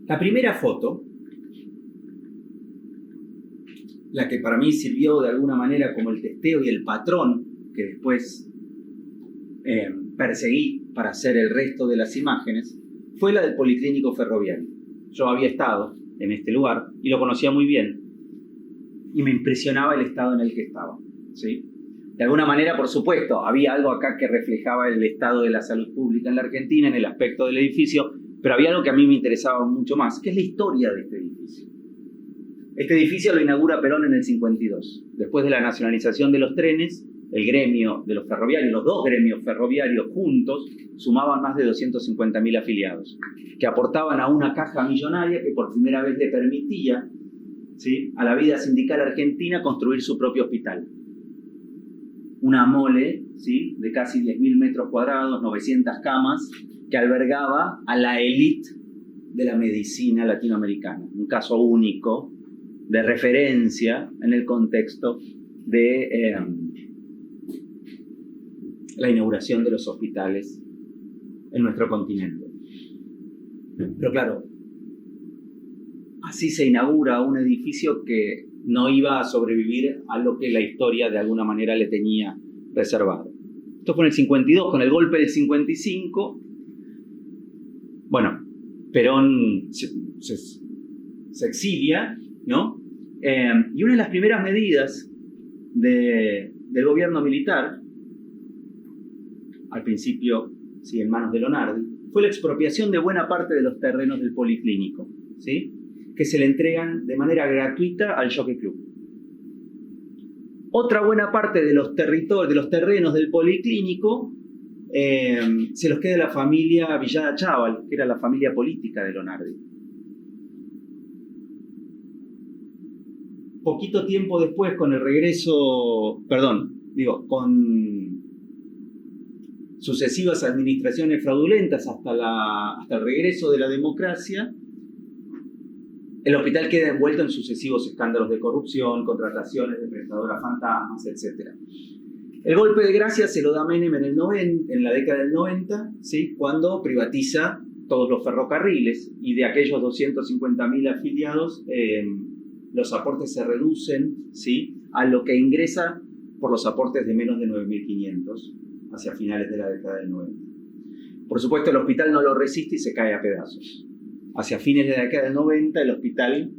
La primera foto, la que para mí sirvió de alguna manera como el testeo y el patrón que después perseguí para hacer el resto de las imágenes, fue la del Policlínico Ferroviario. Yo había estado en este lugar y lo conocía muy bien y me impresionaba el estado en el que estaba, ¿sí? De alguna manera, por supuesto, había algo acá que reflejaba el estado de la salud pública en la Argentina, en el aspecto del edificio, pero había algo que a mí me interesaba mucho más, que es la historia de este edificio. Este edificio lo inaugura Perón en el 52. Después de la nacionalización de los trenes, el gremio de los ferroviarios, los dos gremios ferroviarios juntos, sumaban más de 250.000 afiliados, que aportaban a una caja millonaria que por primera vez le permitía, ¿sí?, a la vida sindical argentina construir su propio hospital. Una mole, ¿sí?, de casi 10.000 metros cuadrados, 900 camas, que albergaba a la élite de la medicina latinoamericana. Un caso único de referencia en el contexto de la inauguración de los hospitales en nuestro continente. Pero claro, así se inaugura un edificio que no iba a sobrevivir a lo que la historia de alguna manera le tenía reservado. Esto fue en el 52, con el golpe del 55. Bueno, Perón se exilia, ¿no? Y una de las primeras medidas del gobierno militar, al principio sí, en manos de Lonardi, fue la expropiación de buena parte de los terrenos del Policlínico, ¿sí? Que se le entregan de manera gratuita al Jockey Club. Otra buena parte de los territorios, de los terrenos del Policlínico, se los queda la familia Villada Chaval, que era la familia política de Lonardi. Poquito tiempo después, con el regreso, con sucesivas administraciones fraudulentas hasta el regreso de la democracia, el hospital queda envuelto en sucesivos escándalos de corrupción, contrataciones de prestadoras fantasmas, etc. El golpe de gracia se lo da Menem en la década del 90, ¿sí? Cuando privatiza todos los ferrocarriles, y de aquellos 250.000 afiliados, los aportes se reducen, ¿sí? A lo que ingresa por los aportes de menos de 9.500 hacia finales de la década del 90. Por supuesto, el hospital no lo resiste y se cae a pedazos. Hacia fines de la década del 90, el hospital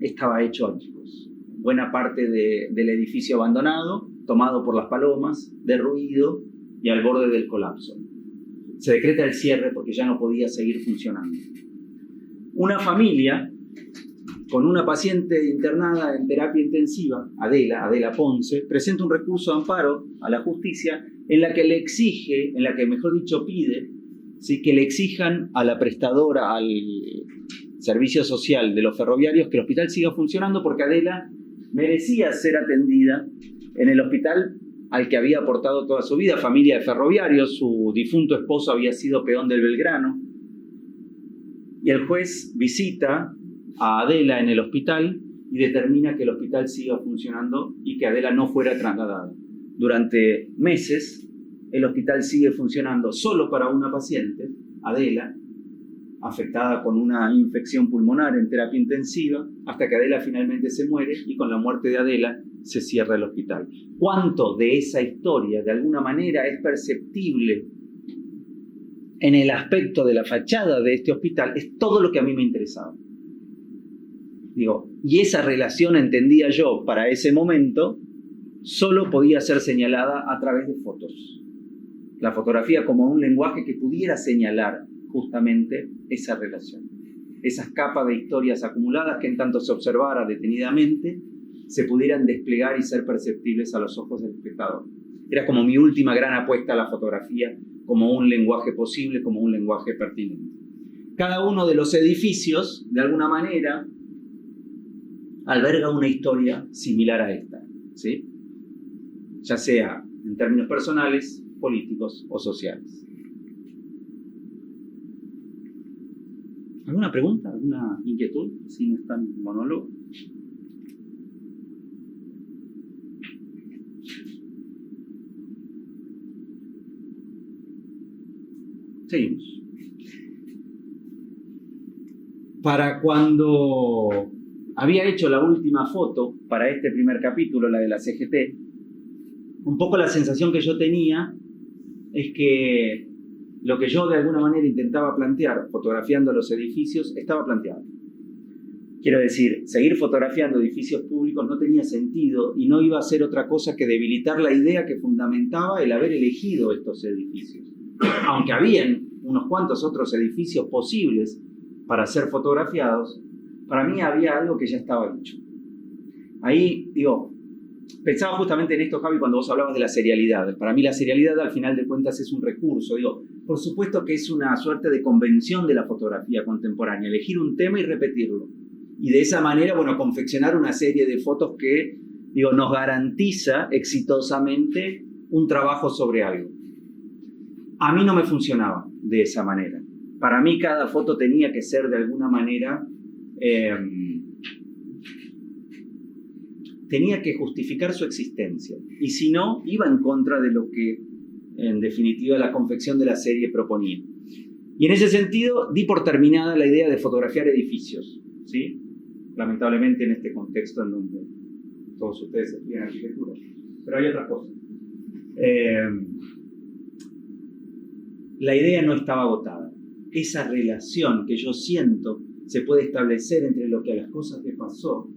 estaba hecho añicos. Buena parte del edificio abandonado, tomado por las palomas, derruido y al borde del colapso. Se decreta el cierre porque ya no podía seguir funcionando. Una familia con una paciente internada en terapia intensiva, Adela Ponce, presenta un recurso de amparo a la justicia en la que pide, ¿sí? Que le exijan a la prestadora, al servicio social de los ferroviarios, que el hospital siga funcionando porque Adela merecía ser atendida en el hospital al que había aportado toda su vida, familia de ferroviarios, su difunto esposo había sido peón del Belgrano, y el juez visita a Adela en el hospital y determina que el hospital siga funcionando y que Adela no fuera trasladada. Durante meses, el hospital sigue funcionando solo para una paciente, Adela, afectada con una infección pulmonar en terapia intensiva, hasta que Adela finalmente se muere y con la muerte de Adela se cierra el hospital. ¿Cuánto de esa historia, de alguna manera, es perceptible en el aspecto de la fachada de este hospital? Es todo lo que a mí me interesaba. Y esa relación, entendía yo, para ese momento, solo podía ser señalada a través de fotos. La fotografía como un lenguaje que pudiera señalar justamente esa relación. Esas capas de historias acumuladas que en tanto se observara detenidamente, se pudieran desplegar y ser perceptibles a los ojos del espectador. Era como mi última gran apuesta a la fotografía, como un lenguaje posible, como un lenguaje pertinente. Cada uno de los edificios, de alguna manera, alberga una historia similar a esta, ¿sí? Ya sea en términos personales, políticos o sociales. ¿Alguna pregunta? ¿Alguna inquietud? Si no está en monólogo. Seguimos. Para cuando había hecho la última foto para este primer capítulo, la de la CGT, un poco la sensación que yo tenía es que lo que yo de alguna manera intentaba plantear, fotografiando los edificios, estaba planteado. Quiero decir, seguir fotografiando edificios públicos no tenía sentido y no iba a ser otra cosa que debilitar la idea que fundamentaba el haber elegido estos edificios. Aunque habían unos cuantos otros edificios posibles para ser fotografiados, para mí había algo que ya estaba dicho. Ahí, pensaba justamente en esto, Javi, cuando vos hablabas de la serialidad. Para mí la serialidad, al final de cuentas, es un recurso. Por supuesto que es una suerte de convención de la fotografía contemporánea, elegir un tema y repetirlo. Y de esa manera, confeccionar una serie de fotos que, nos garantiza exitosamente un trabajo sobre algo. A mí no me funcionaba de esa manera. Para mí cada foto tenía que ser de alguna manera... tenía que justificar su existencia. Y si no, iba en contra de lo que en definitiva, la confección de la serie proponía. Y en ese sentido, di por terminada la idea de fotografiar edificios, ¿sí? Lamentablemente en este contexto en donde todos ustedes estudian arquitectura. Pero hay otras cosas. La idea no estaba agotada. Esa relación que yo siento se puede establecer entre lo que a las cosas le pasó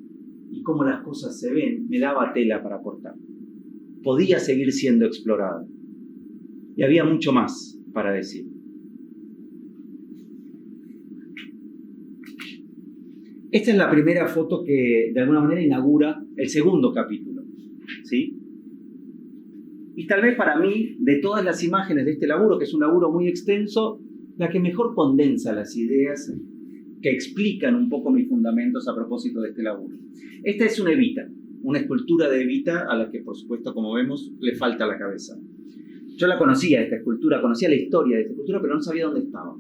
y cómo las cosas se ven, me daba tela para cortar. Podía seguir siendo explorada. Y había mucho más para decir. Esta es la primera foto que de alguna manera inaugura el segundo capítulo, ¿sí? Y tal vez para mí, de todas las imágenes de este laburo, que es un laburo muy extenso, la que mejor condensa las ideas que explican un poco mis fundamentos a propósito de este laburo. Esta es una Evita, una escultura de Evita a la que, por supuesto, como vemos, le falta la cabeza. Yo la conocía, esta escultura, conocía la historia de esta escultura, pero no sabía dónde estaba.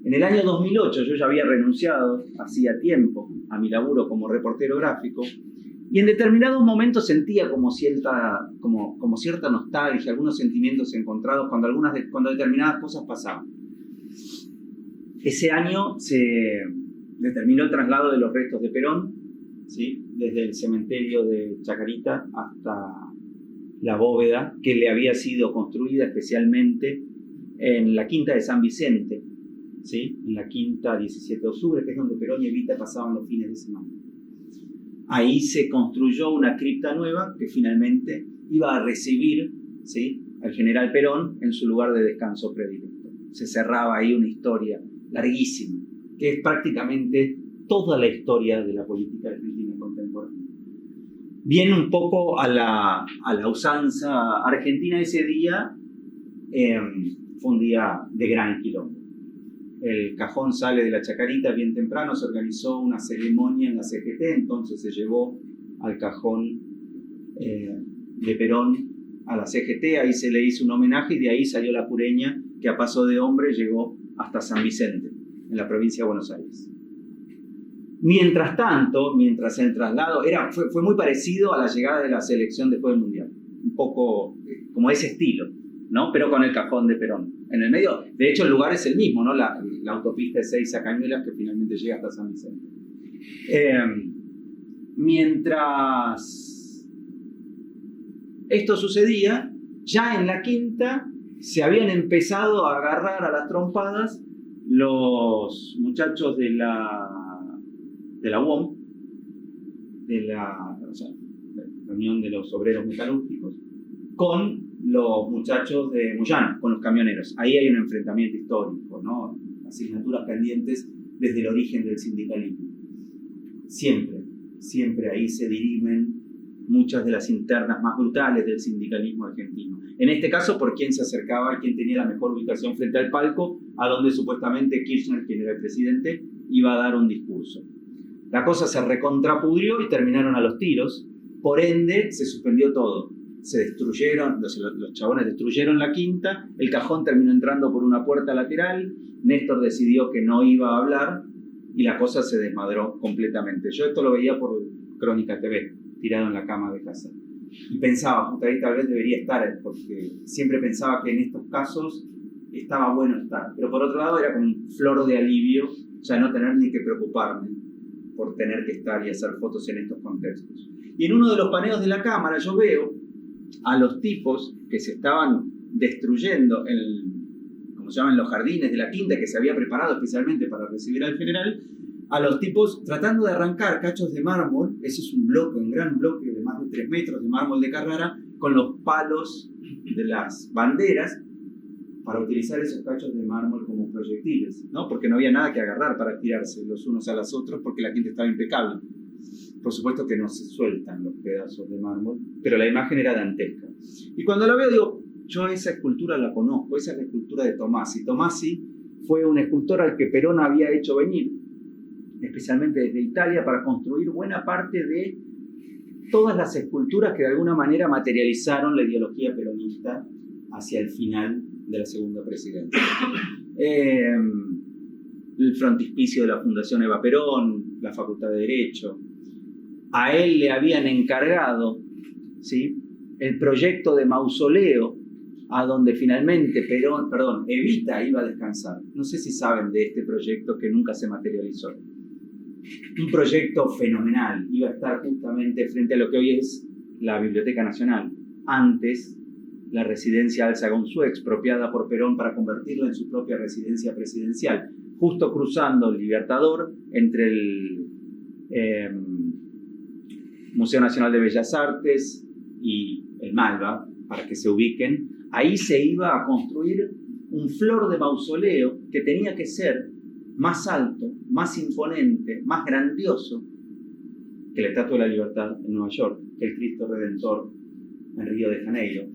En el año 2008 yo ya había renunciado, hacía tiempo, a mi laburo como reportero gráfico, y en determinados momentos sentía como cierta nostalgia, algunos sentimientos encontrados cuando determinadas cosas pasaban. Ese año se determinó el traslado de los restos de Perón, ¿sí? Desde el cementerio de Chacarita hasta la bóveda que le había sido construida especialmente en la Quinta de San Vicente, ¿sí? En la Quinta 17 de octubre, que es donde Perón y Evita pasaban los fines de semana. Ahí se construyó una cripta nueva que finalmente iba a recibir, ¿sí?, al general Perón en su lugar de descanso predilecto. Se cerraba ahí una historia larguísima, que es prácticamente toda la historia de la política argentina contemporánea. Viene un poco a la usanza argentina. Ese día fue un día de gran quilombo. El cajón sale de la Chacarita bien temprano, se organizó una ceremonia en la CGT, entonces se llevó al cajón de Perón a la CGT, ahí se le hizo un homenaje y de ahí salió la cureña que a paso de hombre llegó hasta San Vicente, en la provincia de Buenos Aires. Mientras tanto, mientras el traslado fue muy parecido a la llegada de la selección después del Mundial, un poco como ese estilo, ¿no? Pero con el cajón de Perón en el medio. De hecho, el lugar es el mismo, ¿no? La autopista de Ezeiza a Cañuelas, que finalmente llega hasta San Vicente. Mientras esto sucedía, ya en la Quinta se habían empezado a agarrar a las trompadas los muchachos de la UOM, de la Unión de los Obreros Metalúrgicos, con los muchachos de Moyano, con los camioneros. Ahí hay un enfrentamiento histórico, ¿no? Asignaturas pendientes desde el origen del sindicalismo. Siempre ahí se dirimen muchas de las internas más brutales del sindicalismo argentino. En este caso, por quién se acercaba y quién tenía la mejor ubicación frente al palco, a donde supuestamente Kirchner, quien era el presidente, iba a dar un discurso. La cosa se recontrapudrió y terminaron a los tiros. Por ende, se suspendió todo. Se destruyeron, los chabones destruyeron la Quinta, el cajón terminó entrando por una puerta lateral, Néstor decidió que no iba a hablar y la cosa se desmadró completamente. Yo esto lo veía por Crónica TV, tirado en la cama de casa. Y pensaba, puta, ahí tal vez debería estar, porque siempre pensaba que en estos casos estaba bueno estar. Pero por otro lado era como un flor de alivio, ya no tener ni que preocuparme por tener que estar y hacer fotos en estos contextos. Y en uno de los paneos de la cámara yo veo a los tipos que se estaban destruyendo como se llaman, los jardines de la Quinta, que se había preparado especialmente para recibir al general, a los tipos tratando de arrancar cachos de mármol. Ese es un gran bloque de más de 3 metros de mármol de Carrara, con los palos de las banderas, para utilizar esos cachos de mármol como proyectiles, ¿no? Porque no había nada que agarrar para tirarse los unos a los otros, porque la Quinta estaba impecable. Por supuesto que no se sueltan los pedazos de mármol, pero la imagen era dantesca. Y cuando la veo digo, yo esa escultura la conozco, esa es la escultura de Tomasi. Tomasi fue un escultor al que Perón había hecho venir, especialmente desde Italia, para construir buena parte de todas las esculturas que de alguna manera materializaron la ideología peronista hacia el final de la segunda presidencia. El frontispicio de la Fundación Eva Perón, la Facultad de Derecho. A él le habían encargado, ¿sí?, el proyecto de mausoleo a donde finalmente Evita iba a descansar. No sé si saben de este proyecto que nunca se materializó. Un proyecto fenomenal, iba a estar justamente frente a lo que hoy es la Biblioteca Nacional, antes la residencia Alsagonzú, expropiada por Perón para convertirla en su propia residencia presidencial, justo cruzando el Libertador entre el Museo Nacional de Bellas Artes y el Malva, para que se ubiquen. Ahí se iba a construir un flor de mausoleo que tenía que ser más alto, más imponente, más grandioso que la Estatua de la Libertad en Nueva York, que el Cristo Redentor en Río de Janeiro.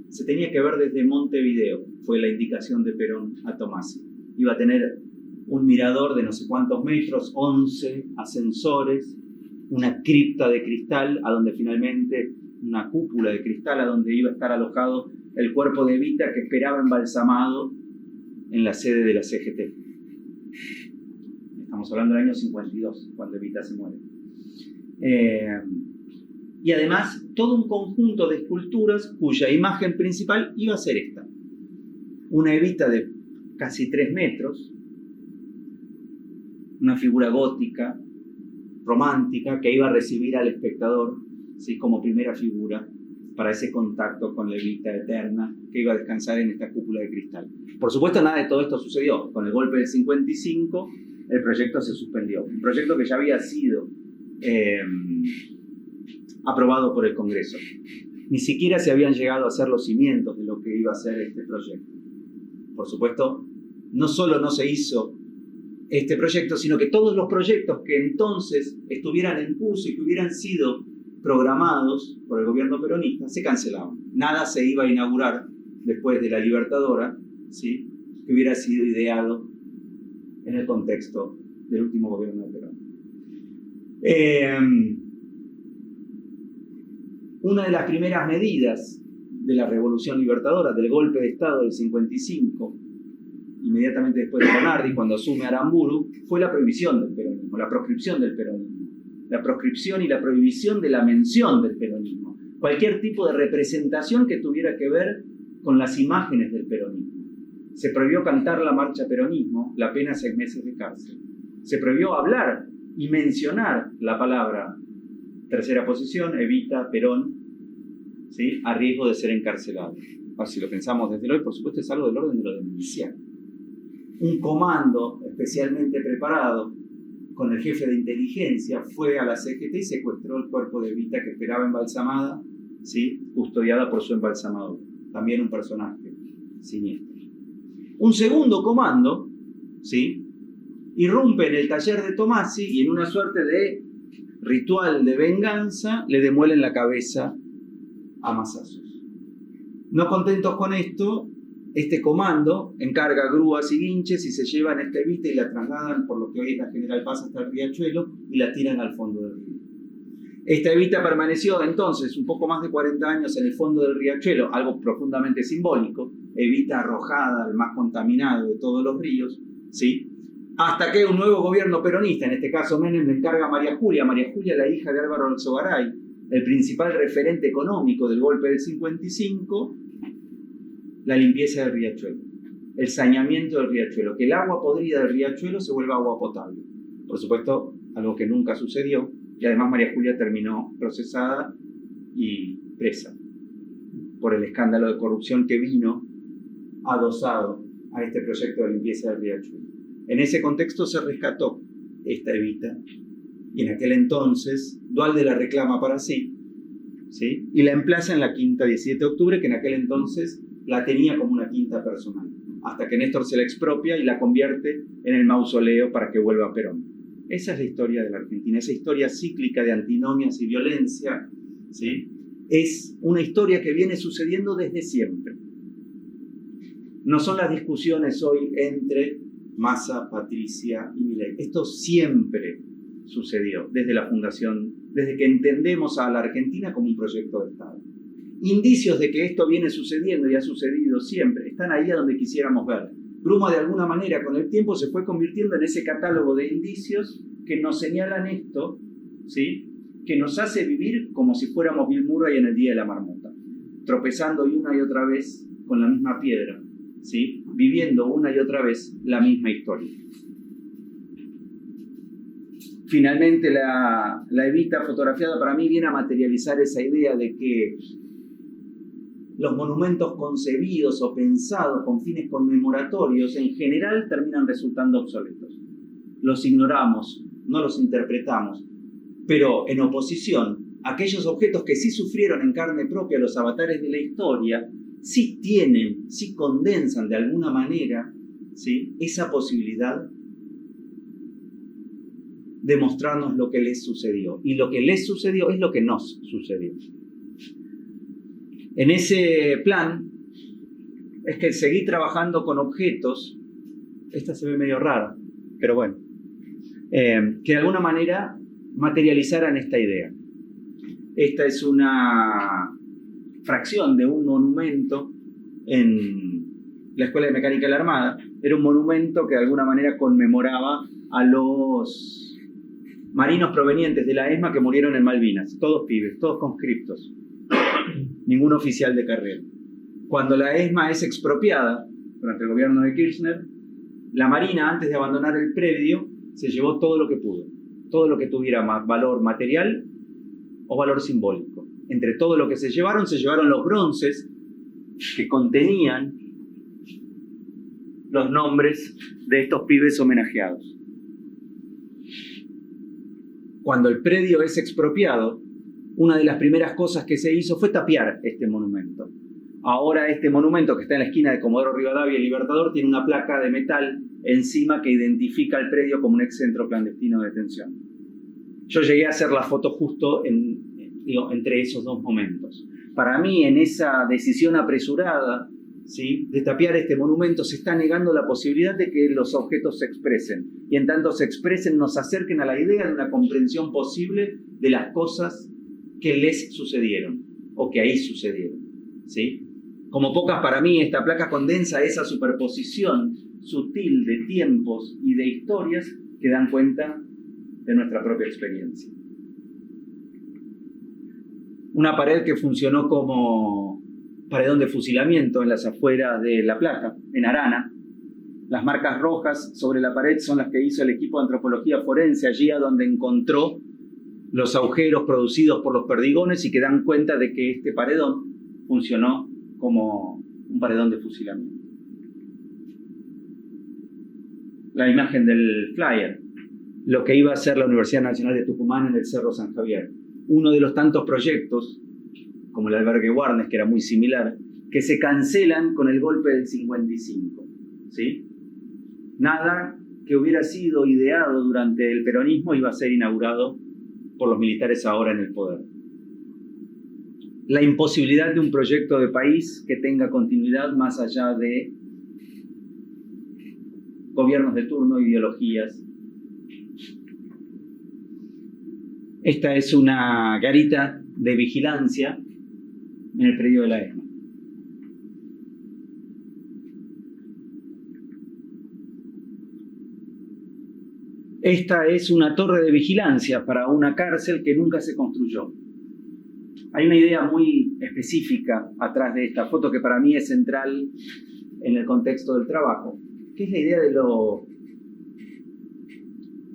Se tenía que ver desde Montevideo, fue la indicación de Perón a Tomassi. Iba a tener un mirador de no sé cuántos metros, 11 ascensores, una cripta de cristal, a donde finalmente, una cúpula de cristal, a donde iba a estar alojado el cuerpo de Evita, que esperaba embalsamado en la sede de la CGT. Estamos hablando del año 52, cuando Evita se muere. Y además, todo un conjunto de esculturas cuya imagen principal iba a ser esta. Una Evita de casi 3 metros, una figura gótica, romántica, que iba a recibir al espectador, ¿sí?, como primera figura para ese contacto con la Evita eterna que iba a descansar en esta cúpula de cristal. Por supuesto, nada de todo esto sucedió. Con el golpe del 55, el proyecto se suspendió. Un proyecto que ya había sido aprobado por el Congreso. Ni siquiera se habían llegado a hacer los cimientos de lo que iba a ser este proyecto. Por supuesto, no solo no se hizo este proyecto, sino que todos los proyectos que entonces estuvieran en curso y que hubieran sido programados por el gobierno peronista se cancelaban. Nada se iba a inaugurar después de la Libertadora, ¿sí?, que hubiera sido ideado en el contexto del último gobierno de Perón. Una de las primeras medidas de la Revolución Libertadora, del golpe de Estado del 55, inmediatamente después de Bonardi, cuando asume Aramburu, fue la prohibición del peronismo, la proscripción del peronismo. La proscripción y la prohibición de la mención del peronismo. Cualquier tipo de representación que tuviera que ver con las imágenes del peronismo. Se prohibió cantar la marcha peronismo, la pena 6 meses de cárcel. Se prohibió hablar y mencionar la palabra tercera posición, Evita, Perón, ¿sí?, a riesgo de ser encarcelado. Ahora, si lo pensamos desde hoy, por supuesto, es algo del orden de lo demencial. Un comando especialmente preparado con el jefe de inteligencia fue a la CGT y secuestró el cuerpo de Evita, que esperaba embalsamada, ¿sí?, custodiada por su embalsamador. También un personaje siniestro. Un segundo comando, ¿sí?, irrumpe en el taller de Tomassi y en una suerte de ritual de venganza le demuelen la cabeza a mazazos. No contentos con esto, este comando encarga grúas y guinches y se llevan a esta Evita y la trasladan por lo que hoy es la General Paz hasta el Riachuelo y la tiran al fondo del río. Esta Evita permaneció entonces un poco más de 40 años en el fondo del Riachuelo, algo profundamente simbólico, Evita arrojada al más contaminado de todos los ríos, ¿sí?, hasta que un nuevo gobierno peronista, en este caso Menem, le encarga a María Julia, la hija de Álvaro Alzogaray, el principal referente económico del golpe del 55, la limpieza del Riachuelo, el saneamiento del Riachuelo, que el agua podrida del Riachuelo se vuelva agua potable. Por supuesto, algo que nunca sucedió, y además María Julia terminó procesada y presa por el escándalo de corrupción que vino adosado a este proyecto de limpieza del Riachuelo. En ese contexto se rescató esta Evita, y en aquel entonces Duhalde la reclama para sí, ¿sí?, y la emplaza en la quinta 17 de octubre, que en aquel entonces la tenía como una quinta personal, hasta que Néstor se la expropia y la convierte en el mausoleo para que vuelva a Perón. Esa es la historia de la Argentina, esa historia cíclica de antinomias y violencia, ¿sí?, es una historia que viene sucediendo desde siempre. No son las discusiones hoy entre Massa, Patricia y Milei. Esto siempre sucedió desde la fundación, desde que entendemos a la Argentina como un proyecto de Estado. Indicios de que esto viene sucediendo y ha sucedido siempre están ahí a donde quisiéramos ver. Bruma, de alguna manera, con el tiempo se fue convirtiendo en ese catálogo de indicios que nos señalan esto, ¿sí?, que nos hace vivir como si fuéramos Bill Murray en El Día de la Marmota, tropezando y una y otra vez con la misma piedra, ¿sí? Viviendo una y otra vez la misma historia. Finalmente, la evita fotografiada para mí viene a materializar esa idea de que los monumentos concebidos o pensados con fines conmemoratorios en general terminan resultando obsoletos. Los ignoramos, no los interpretamos, pero en oposición, aquellos objetos que sí sufrieron en carne propia los avatares de la historia, sí tienen, sí condensan de alguna manera, ¿sí?, esa posibilidad de mostrarnos lo que les sucedió. Y lo que les sucedió es lo que nos sucedió. En ese plan es que seguí trabajando con objetos, esta se ve medio rara, pero bueno, que de alguna manera materializaran esta idea. Esta es una fracción de un monumento en la Escuela de Mecánica de la Armada. Era un monumento que de alguna manera conmemoraba a los marinos provenientes de la ESMA que murieron en Malvinas, todos pibes, todos conscriptos, ningún oficial de carrera. Cuando la ESMA es expropiada durante el gobierno de Kirchner, la Marina, antes de abandonar el predio, se llevó todo lo que pudo, todo lo que tuviera valor material o valor simbólico. Entre todo lo que se llevaron los bronces que contenían los nombres de estos pibes homenajeados. Cuando el predio es expropiado, una de las primeras cosas que se hizo fue tapiar este monumento. Ahora este monumento que está en la esquina de Comodoro Rivadavia y Libertador tiene una placa de metal encima que identifica el predio como un excentro clandestino de detención. Yo llegué a hacer la foto justo entre esos dos momentos. Para mí, en esa decisión apresurada, ¿sí?, de tapiar este monumento, se está negando la posibilidad de que los objetos se expresen. Y en tanto se expresen, nos acerquen a la idea de una comprensión posible de las cosas que les sucedieron o que ahí sucedieron, ¿sí? Como pocas, para mí, esta placa condensa esa superposición sutil de tiempos y de historias que dan cuenta de nuestra propia experiencia. Una pared que funcionó como paredón de fusilamiento en las afueras de La Plata, en Arana. Las marcas rojas sobre la pared son las que hizo el equipo de antropología forense allí a donde encontró los agujeros producidos por los perdigones y que dan cuenta de que este paredón funcionó como un paredón de fusilamiento. La imagen del flyer, lo que iba a ser la Universidad Nacional de Tucumán en el Cerro San Javier. Uno de los tantos proyectos, como el albergue Warnes, que era muy similar, que se cancelan con el golpe del 55, ¿sí? Nada que hubiera sido ideado durante el peronismo iba a ser inaugurado por los militares ahora en el poder. La imposibilidad de un proyecto de país que tenga continuidad más allá de gobiernos de turno, ideologías. Esta es una garita de vigilancia en el predio de la ESMA. Esta es una torre de vigilancia para una cárcel que nunca se construyó. Hay una idea muy específica atrás de esta foto que para mí es central en el contexto del trabajo, que es la idea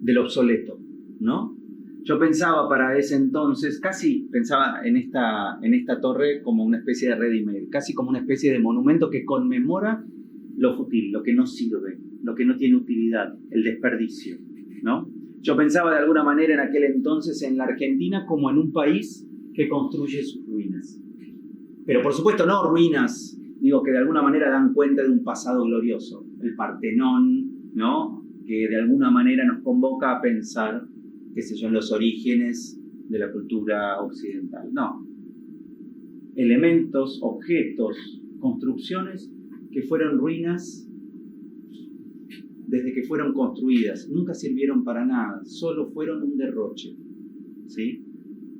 del obsoleto, ¿no? Yo pensaba para ese entonces, casi pensaba en esta torre como una especie de ready-made, casi como una especie de monumento que conmemora lo fútil, lo que no sirve, lo que no tiene utilidad, el desperdicio, ¿no? Yo pensaba de alguna manera en aquel entonces en la Argentina como en un país que construye sus ruinas. Pero por supuesto no ruinas, digo, que de alguna manera dan cuenta de un pasado glorioso, el Partenón, ¿no?, que de alguna manera nos convoca a pensar, qué sé yo, en los orígenes de la cultura occidental. No. Elementos, objetos, construcciones que fueron ruinas desde que fueron construidas. Nunca sirvieron para nada, solo fueron un derroche, ¿sí?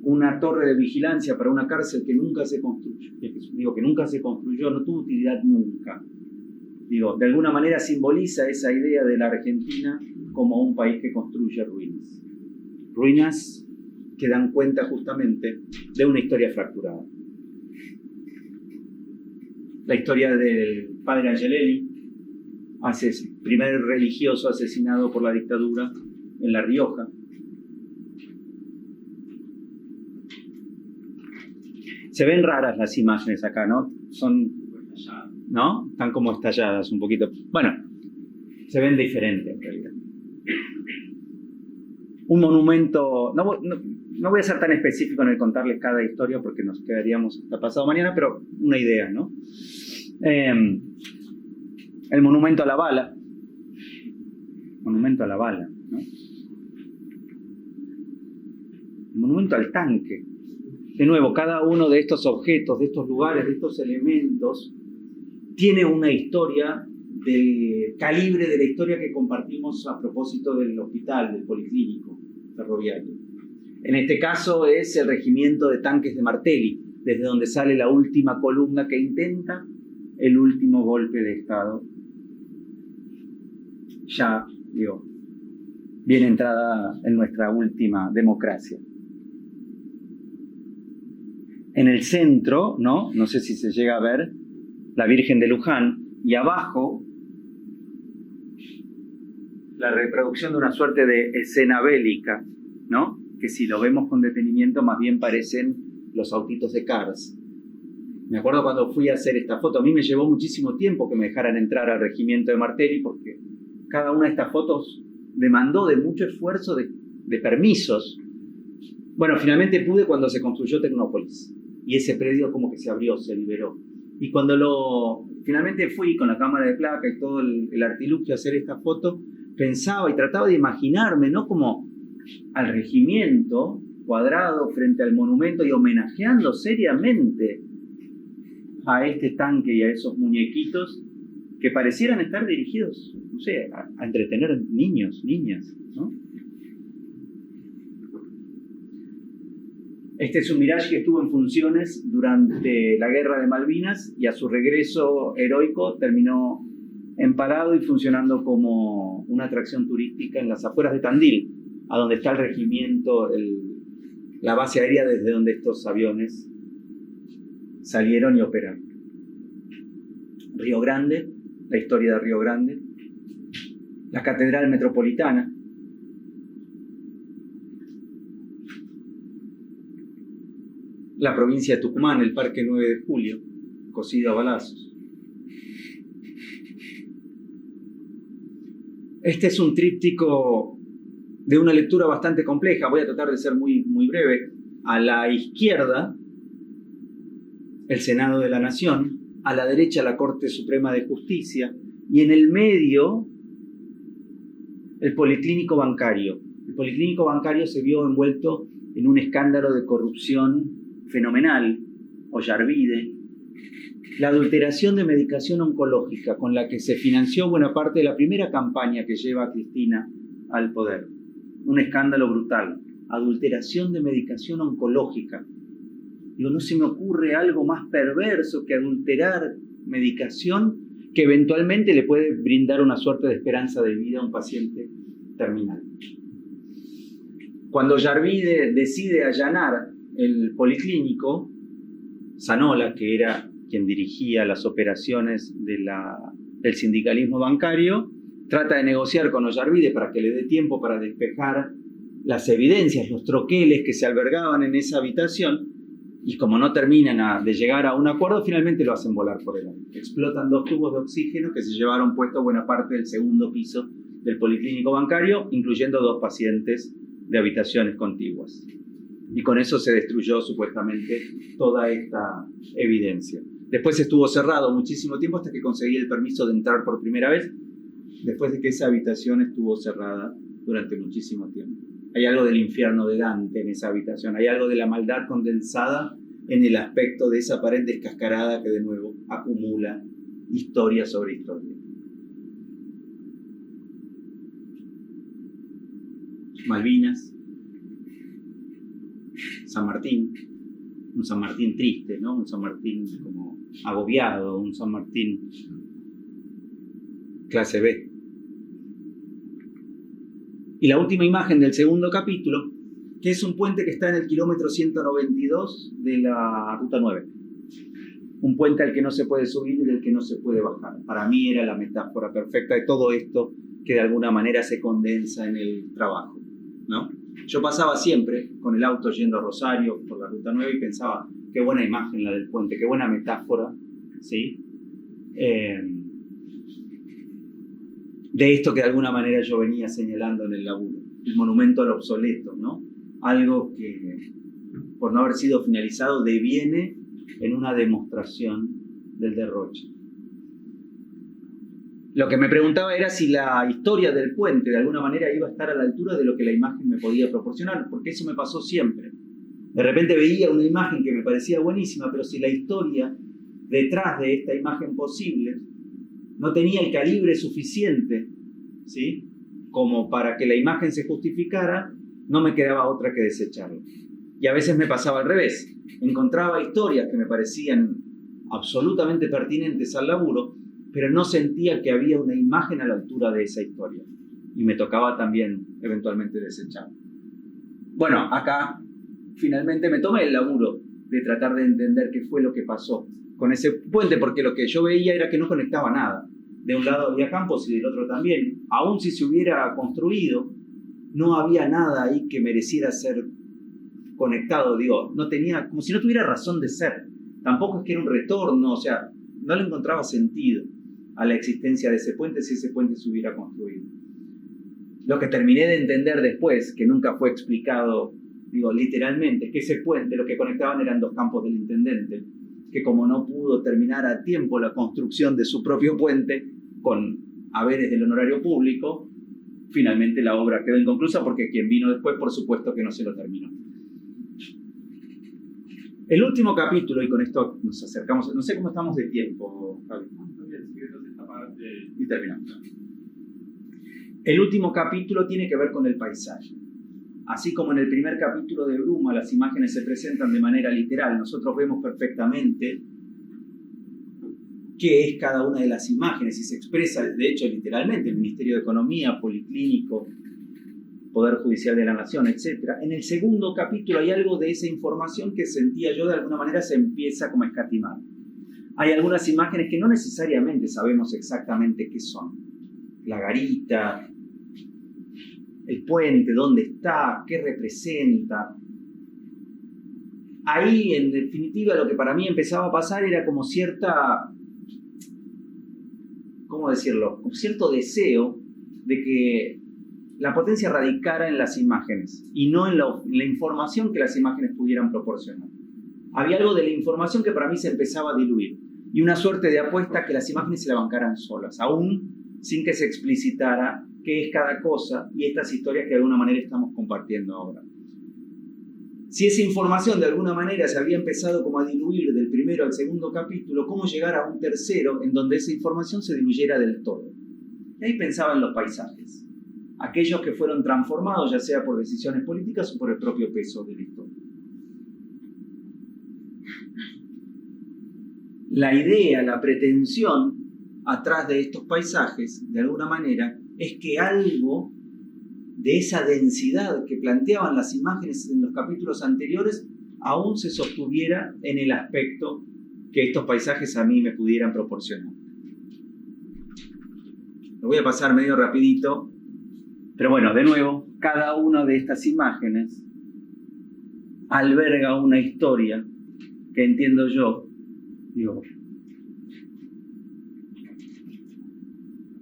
Una torre de vigilancia para una cárcel que nunca se construyó, que nunca se construyó, no tuvo utilidad nunca. Digo, de alguna manera simboliza esa idea de la Argentina como un país que construye ruinas. Ruinas que dan cuenta justamente de una historia fracturada. la historia del padre Angelelli, primer religioso asesinado por la dictadura en La Rioja. Se ven raras las imágenes acá, ¿no? ¿No? Están como estalladas un poquito. Bueno, se ven diferentes en realidad. Un monumento, no voy a ser tan específico en el contarles cada historia porque nos quedaríamos hasta pasado mañana, pero una idea, ¿no? El monumento a la bala. Monumento a la bala, ¿no? El monumento al tanque. De nuevo, cada uno de estos objetos, de estos lugares, de estos elementos, tiene una historia del calibre de la historia que compartimos a propósito del hospital, del policlínico ferroviario. En este caso es el regimiento de tanques de Martelli, desde donde sale la última columna que intenta el último golpe de Estado. Ya, digo, bien entrada en nuestra última democracia. En el centro, no sé si se llega a ver, la Virgen de Luján, y abajo la reproducción de una suerte de escena bélica, ¿no? Que si lo vemos con detenimiento más bien parecen los autitos de Cars. Me acuerdo cuando fui a hacer esta foto, a mí me llevó muchísimo tiempo que me dejaran entrar al regimiento de Martelli porque cada una de estas fotos demandó de mucho esfuerzo de permisos. Bueno, finalmente pude cuando se construyó Tecnópolis y ese predio como que se abrió, se liberó. Y cuando finalmente fui con la cámara de placa y todo el artilugio a hacer esta foto, pensaba y trataba de imaginarme, ¿no? Como al regimiento cuadrado frente al monumento y homenajeando seriamente a este tanque y a esos muñequitos que parecieran estar dirigidos, no sé, a entretener niños, niñas, ¿no? Este es un Mirage que estuvo en funciones durante la Guerra de Malvinas y a su regreso heroico terminó empalado y funcionando como una atracción turística en las afueras de Tandil, a donde está el regimiento, la base aérea desde donde estos aviones salieron y operaron. Río Grande, la historia de Río Grande, la Catedral Metropolitana, la provincia de Tucumán, el Parque 9 de Julio, cocido a balazos. Este es un tríptico de una lectura bastante compleja, voy a tratar de ser muy, muy breve. A la izquierda, el Senado de la Nación, a la derecha la Corte Suprema de Justicia y en el medio el Policlínico Bancario. El Policlínico Bancario se vio envuelto en un escándalo de corrupción fenomenal, Ollarvide, la adulteración de medicación oncológica con la que se financió buena parte de la primera campaña que lleva a Cristina al poder. Un escándalo brutal, adulteración de medicación oncológica. Digo, no se me ocurre algo más perverso que adulterar medicación que eventualmente le puede brindar una suerte de esperanza de vida a un paciente terminal. Cuando Ollarvide decide allanar el policlínico, Zanola, que era quien dirigía las operaciones del sindicalismo bancario, trata de negociar con Ollarvide para que le dé tiempo para despejar las evidencias, los troqueles que se albergaban en esa habitación, y como no terminan de llegar a un acuerdo, finalmente lo hacen volar por el aire. Explotan 2 tubos de oxígeno que se llevaron puesto buena parte del segundo piso del policlínico bancario, incluyendo 2 pacientes de habitaciones contiguas. Y con eso se destruyó supuestamente toda esta evidencia. Después estuvo cerrado muchísimo tiempo hasta que conseguí el permiso de entrar por primera vez, después de que esa habitación estuvo cerrada durante muchísimo tiempo. Hay algo del infierno de Dante en esa habitación, hay algo de la maldad condensada en el aspecto de esa pared descascarada que de nuevo acumula historia sobre historia. Malvinas, San Martín, un San Martín triste, ¿no? Un San Martín como agobiado, un San Martín clase B. Y la última imagen del segundo capítulo, que es un puente que está en el kilómetro 192 de la Ruta 9. un puente al que no se puede subir y del que no se puede bajar. Para mí era la metáfora perfecta de todo esto que de alguna manera se condensa en el trabajo, ¿no? Yo pasaba siempre con el auto yendo a Rosario por la Ruta 9 y pensaba, qué buena imagen la del puente, qué buena metáfora, ¿sí? De esto que de alguna manera yo venía señalando en el laburo, el monumento al obsoleto, ¿no? Algo que, por no haber sido finalizado, deviene en una demostración del derroche. Lo que me preguntaba era si la historia del puente de alguna manera iba a estar a la altura de lo que la imagen me podía proporcionar, porque eso me pasó siempre. De repente veía una imagen que me parecía buenísima, pero si la historia detrás de esta imagen posible no tenía el calibre suficiente, ¿sí?, como para que la imagen se justificara, no me quedaba otra que desecharla. Y a veces me pasaba al revés. Encontraba historias que me parecían absolutamente pertinentes al laburo, pero no sentía que había una imagen a la altura de esa historia. Y me tocaba también eventualmente desechar. Bueno, acá finalmente me tomé el laburo de tratar de entender qué fue lo que pasó con ese puente, porque lo que yo veía era que no conectaba nada. De un lado había campos y del otro también. Aún si se hubiera construido, no había nada ahí que mereciera ser conectado. Digo, no tenía, como si no tuviera razón de ser. Tampoco es que era un retorno, o sea, no le encontraba sentido a la existencia de ese puente si ese puente se hubiera construido. Lo que terminé de entender después, que nunca fue explicado, digo, literalmente, es que ese puente, lo que conectaban eran dos campos del intendente, que como no pudo terminar a tiempo la construcción de su propio puente, con haberes del honorario público, finalmente la obra quedó inconclusa porque quien vino después, por supuesto que no se lo terminó. El último capítulo, y con esto nos acercamos, no sé cómo estamos de tiempo, Javi. Y terminamos. El último capítulo tiene que ver con el paisaje. Así como en el primer capítulo de Bruma las imágenes se presentan de manera literal, nosotros vemos perfectamente qué es cada una de las imágenes y se expresa, de hecho, literalmente, el Ministerio de Economía, Policlínico, Poder Judicial de la Nación, etc. En el segundo capítulo hay algo de esa información que sentía yo de alguna manera se empieza como a escatimar. Hay algunas imágenes que no necesariamente sabemos exactamente qué son. La garita, el puente, dónde está, qué representa. Ahí, en definitiva, lo que para mí empezaba a pasar era como cierta, ¿cómo decirlo? Como cierto deseo de que la potencia radicara en las imágenes y no en la información que las imágenes pudieran proporcionar. Había algo de la información que para mí se empezaba a diluir y una suerte de apuesta que las imágenes se la bancaran solas, aún sin que se explicitara qué es cada cosa y estas historias que de alguna manera estamos compartiendo ahora. Si esa información de alguna manera se había empezado como a diluir del primero al segundo capítulo, ¿cómo llegar a un tercero en donde esa información se diluyera del todo? Y ahí pensaba en los paisajes, aquellos que fueron transformados ya sea por decisiones políticas o por el propio peso de la historia. La idea, la pretensión atrás de estos paisajes, de alguna manera, es que algo de esa densidad que planteaban las imágenes en los capítulos anteriores aún se sostuviera en el aspecto que estos paisajes a mí me pudieran proporcionar. Lo voy a pasar medio rapidito, pero bueno, de nuevo, cada una de estas imágenes alberga una historia que entiendo yo, digo,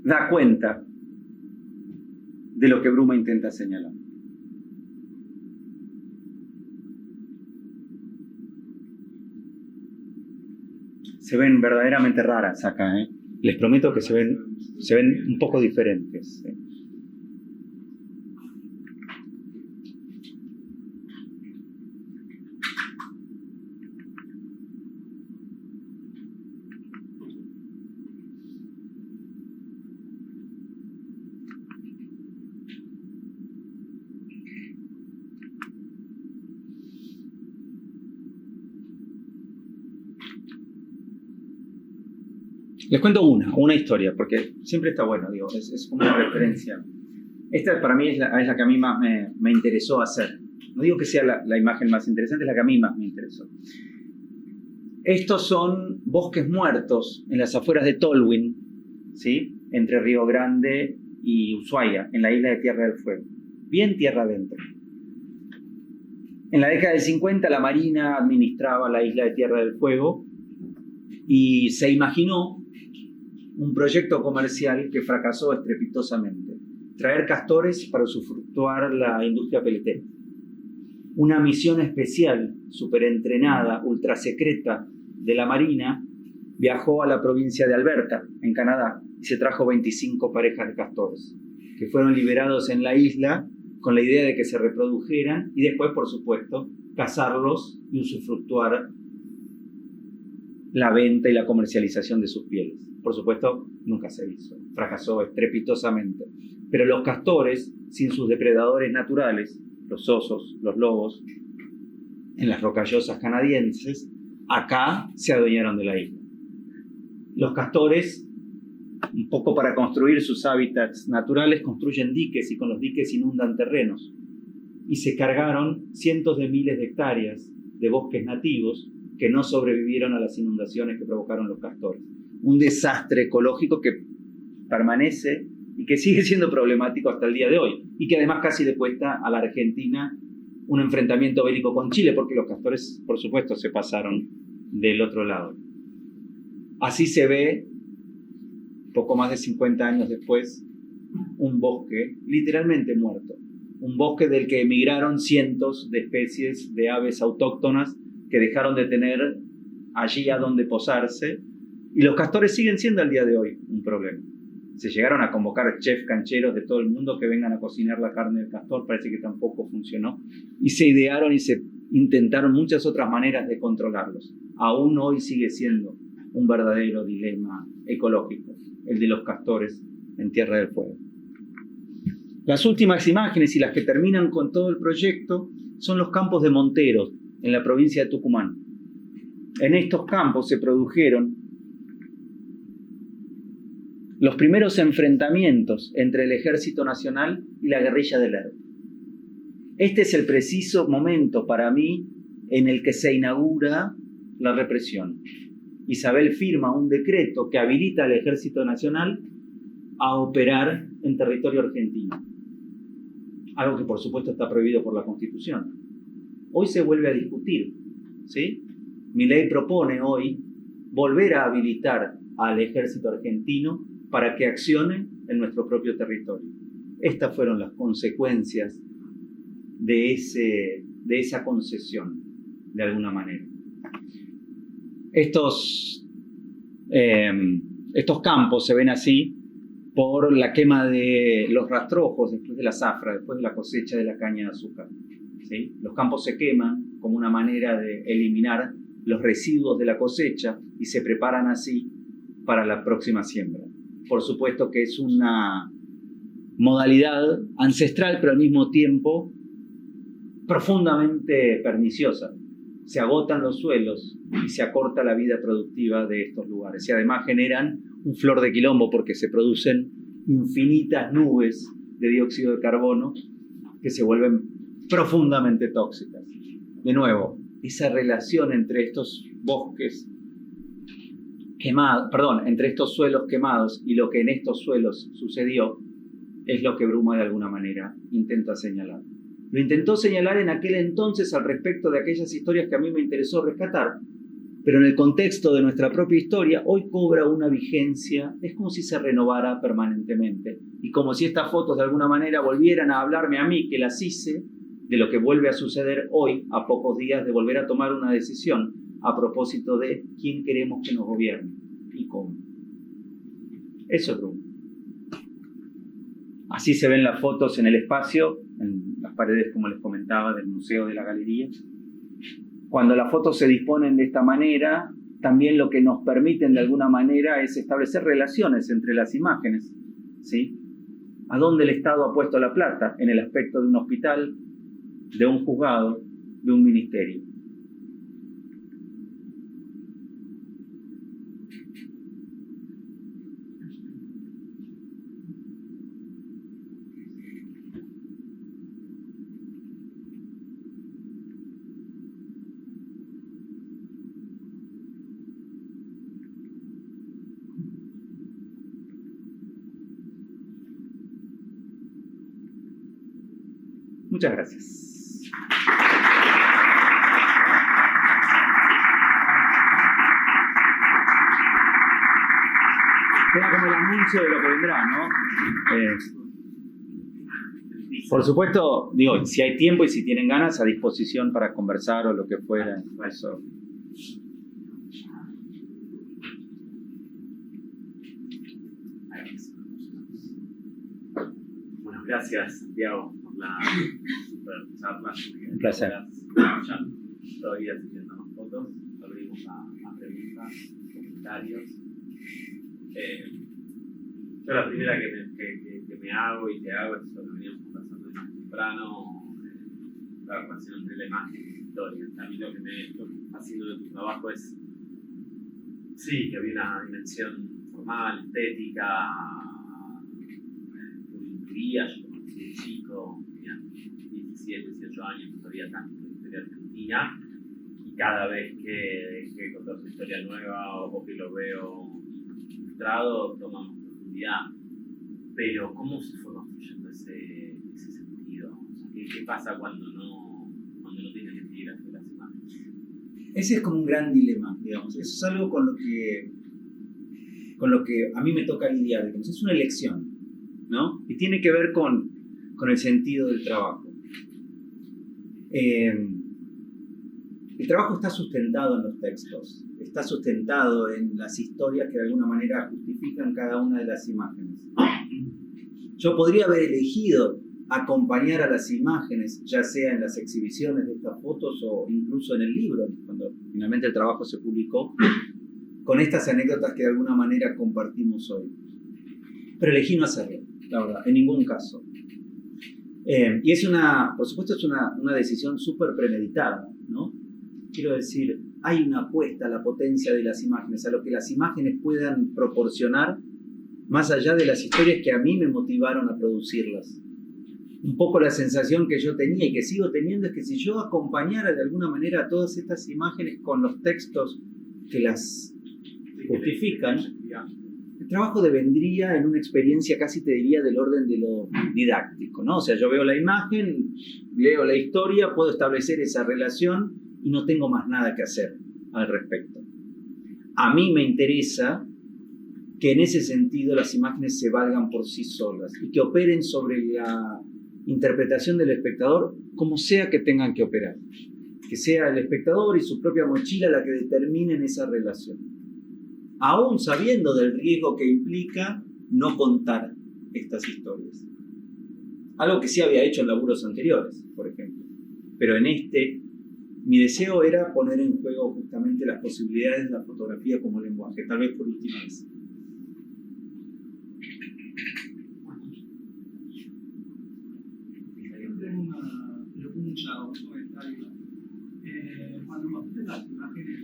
da cuenta de lo que Bruma intenta señalar. Se ven verdaderamente raras acá, ¿eh? Les prometo que se ven un poco diferentes, ¿eh? Les cuento una historia, porque siempre está bueno, digo, es como una referencia. Esta para mí es la que a mí más me interesó hacer. No digo que sea la imagen más interesante, es la que a mí más me interesó. Estos son bosques muertos en las afueras de Tolwyn, ¿sí? Entre Río Grande y Ushuaia, en la isla de Tierra del Fuego. Bien tierra adentro. En la década del 50 la Marina administraba la isla de Tierra del Fuego y se imaginó un proyecto comercial que fracasó estrepitosamente. Traer castores para usufructuar la industria peletera. Una misión especial, superentrenada, ultrasecreta de la Marina, viajó a la provincia de Alberta, en Canadá, y se trajo 25 parejas de castores, que fueron liberados en la isla con la idea de que se reprodujeran y después, por supuesto, cazarlos y usufructuar la venta y la comercialización de sus pieles. Por supuesto, nunca se hizo, fracasó estrepitosamente. Pero los castores, sin sus depredadores naturales, los osos, los lobos, en las rocallosas canadienses, acá se adueñaron de la isla. Los castores, un poco para construir sus hábitats naturales, construyen diques y con los diques inundan terrenos. Y se cargaron cientos de miles de hectáreas de bosques nativos que no sobrevivieron a las inundaciones que provocaron los castores. Un desastre ecológico que permanece y que sigue siendo problemático hasta el día de hoy, y que además casi le cuesta a la Argentina un enfrentamiento bélico con Chile, porque los castores, por supuesto, se pasaron del otro lado. Así se ve, poco más de 50 años después, un bosque literalmente muerto, un bosque del que emigraron cientos de especies de aves autóctonas que dejaron de tener allí a donde posarse, y los castores siguen siendo al día de hoy un problema. Se llegaron a convocar chefs cancheros de todo el mundo que vengan a cocinar la carne del castor, parece que tampoco funcionó. Y se idearon y se intentaron muchas otras maneras de controlarlos. Aún hoy sigue siendo un verdadero dilema ecológico, el de los castores en Tierra del Fuego. Las últimas imágenes y las que terminan con todo el proyecto son los campos de Monteros, en la provincia de Tucumán. En estos campos se produjeron los primeros enfrentamientos entre el Ejército Nacional y la guerrilla del ERP. Este es el preciso momento para mí en el que se inaugura la represión. Isabel firma un decreto que habilita al Ejército Nacional a operar en territorio argentino. Algo que por supuesto está prohibido por la Constitución. Hoy se vuelve a discutir, ¿sí? Milei propone hoy volver a habilitar al Ejército argentino para que accione en nuestro propio territorio. Estas fueron las consecuencias de esa concesión, de alguna manera. Estos campos se ven así por la quema de los rastrojos después de la zafra, después de la cosecha de la caña de azúcar, ¿sí? Los campos se queman como una manera de eliminar los residuos de la cosecha y se preparan así para la próxima siembra. Por supuesto que es una modalidad ancestral, pero al mismo tiempo profundamente perniciosa. Se agotan los suelos y se acorta la vida productiva de estos lugares. Y además generan un flor de quilombo porque se producen infinitas nubes de dióxido de carbono que se vuelven profundamente tóxicas. De nuevo, esa relación entre estos bosques entre estos suelos quemados y lo que en estos suelos sucedió, es lo que Bruma de alguna manera intenta señalar. Lo intentó señalar en aquel entonces al respecto de aquellas historias que a mí me interesó rescatar, pero en el contexto de nuestra propia historia, hoy cobra una vigencia, es como si se renovara permanentemente, y como si estas fotos de alguna manera volvieran a hablarme a mí, que las hice, de lo que vuelve a suceder hoy, a pocos días de volver a tomar una decisión a propósito de quién queremos que nos gobierne y cómo. Eso es Bruma. Así se ven las fotos en el espacio, en las paredes, como les comentaba, del museo, de la galería. Cuando las fotos se disponen de esta manera, también lo que nos permiten de alguna manera es establecer relaciones entre las imágenes, ¿sí? ¿A dónde el Estado ha puesto la plata? En el aspecto de un hospital, de un juzgado, de un ministerio. Muchas gracias. Era como el anuncio de lo que vendrá, ¿no? Por supuesto, digo, si hay tiempo y si tienen ganas, a disposición para conversar o lo que fuera. Eso. Bueno, gracias, Santiago, por la charla. Un placer. Todavía siguiendo más fotos, abrimos a preguntas, comentarios. Yo la primera que me hago y te hago es lo que veníamos conversando más temprano, la relación entre la imagen y la historia. A mí lo que me fascina de tu trabajo es, sí, que había una dimensión formal, estética, yo conocí de chico, tenía 17, 18 años, no sabía tanto de la historia argentina, y cada vez que contar una historia nueva o que lo veo ilustrado, toma más profundidad. Pero ¿cómo se fue construyendo ese sentido? O sea, ¿qué pasa cuando no tiene que seguir hacia las imágenes? Ese es como un gran dilema, digamos. Eso es algo con lo que a mí me toca lidiar, digamos. Es una elección, ¿no? Y tiene que ver con el sentido del trabajo. El trabajo está sustentado en los textos, está sustentado en las historias que de alguna manera justifican cada una de las imágenes. Yo podría haber elegido acompañar a las imágenes, ya sea en las exhibiciones de estas fotos o incluso en el libro, cuando finalmente el trabajo se publicó, con estas anécdotas que de alguna manera compartimos hoy. Pero elegí no hacerlo, la verdad, en ningún caso. Y por supuesto, es una decisión súper premeditada, ¿no? Quiero decir, hay una apuesta a la potencia de las imágenes, a lo que las imágenes puedan proporcionar, más allá de las historias que a mí me motivaron a producirlas. Un poco la sensación que yo tenía y que sigo teniendo es que si yo acompañara de alguna manera a todas estas imágenes con los textos que las justifican, el trabajo devendría en una experiencia casi te diría del orden de lo didáctico, ¿no? O sea, yo veo la imagen, leo la historia, puedo establecer esa relación y no tengo más nada que hacer al respecto. A mí me interesa que en ese sentido las imágenes se valgan por sí solas y que operen sobre la interpretación del espectador como sea que tengan que operar. Que sea el espectador y su propia mochila la que determinen esa relación. Aún sabiendo del riesgo que implica no contar estas historias. Algo que sí había hecho en laburos anteriores, por ejemplo. Pero en mi deseo era poner en juego justamente las posibilidades de la fotografía como lenguaje, tal vez por última vez. Tengo una pregunta o un comentario. Cuando mostraste las imágenes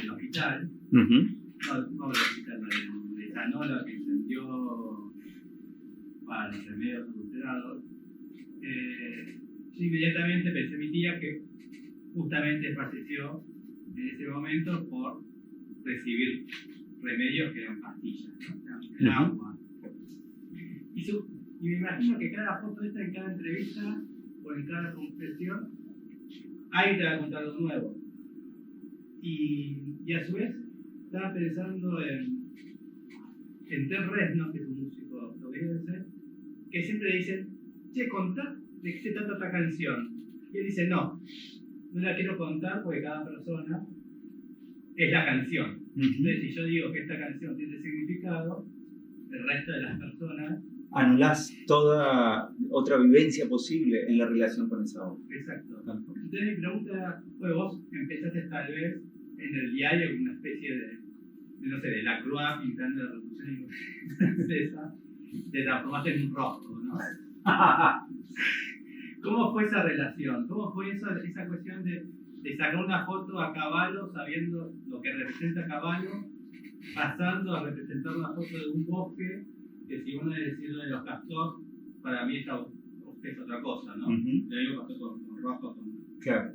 del hospital, no del hospital, de Zanola que incendió para los remedios adulterados, yo inmediatamente pensé en mi tía que justamente falleció en ese momento por recibir remedios que eran pastillas, ¿no? El agua. Y me imagino que cada foto esta, en cada entrevista o en cada confesión, ahí te va a contar algo nuevo. Y a su vez, estaba pensando en Ted Reznor, que es un músico estadounidense, que siempre dicen, che, contá de qué se trata esta canción. Y él dice, no la quiero contar porque cada persona es la canción. Entonces, si yo digo que esta canción tiene significado, el resto de las personas anulás toda otra vivencia posible en la relación con esa obra. Exacto. Entonces mi pregunta fue, vos empezaste tal vez en el diario con una especie de no sé, de la Croix pintando la Revolución Francesa, te transformaste en un rostro, ¿no? ¿Cómo fue esa relación? ¿Cómo fue esa cuestión de sacar una foto a caballo sabiendo lo que representa a caballo, pasando a representar una foto de un bosque que si uno es decirlo de los Castor, para mí es otra cosa, ¿no? Yo digo pasó con rojo, Claro.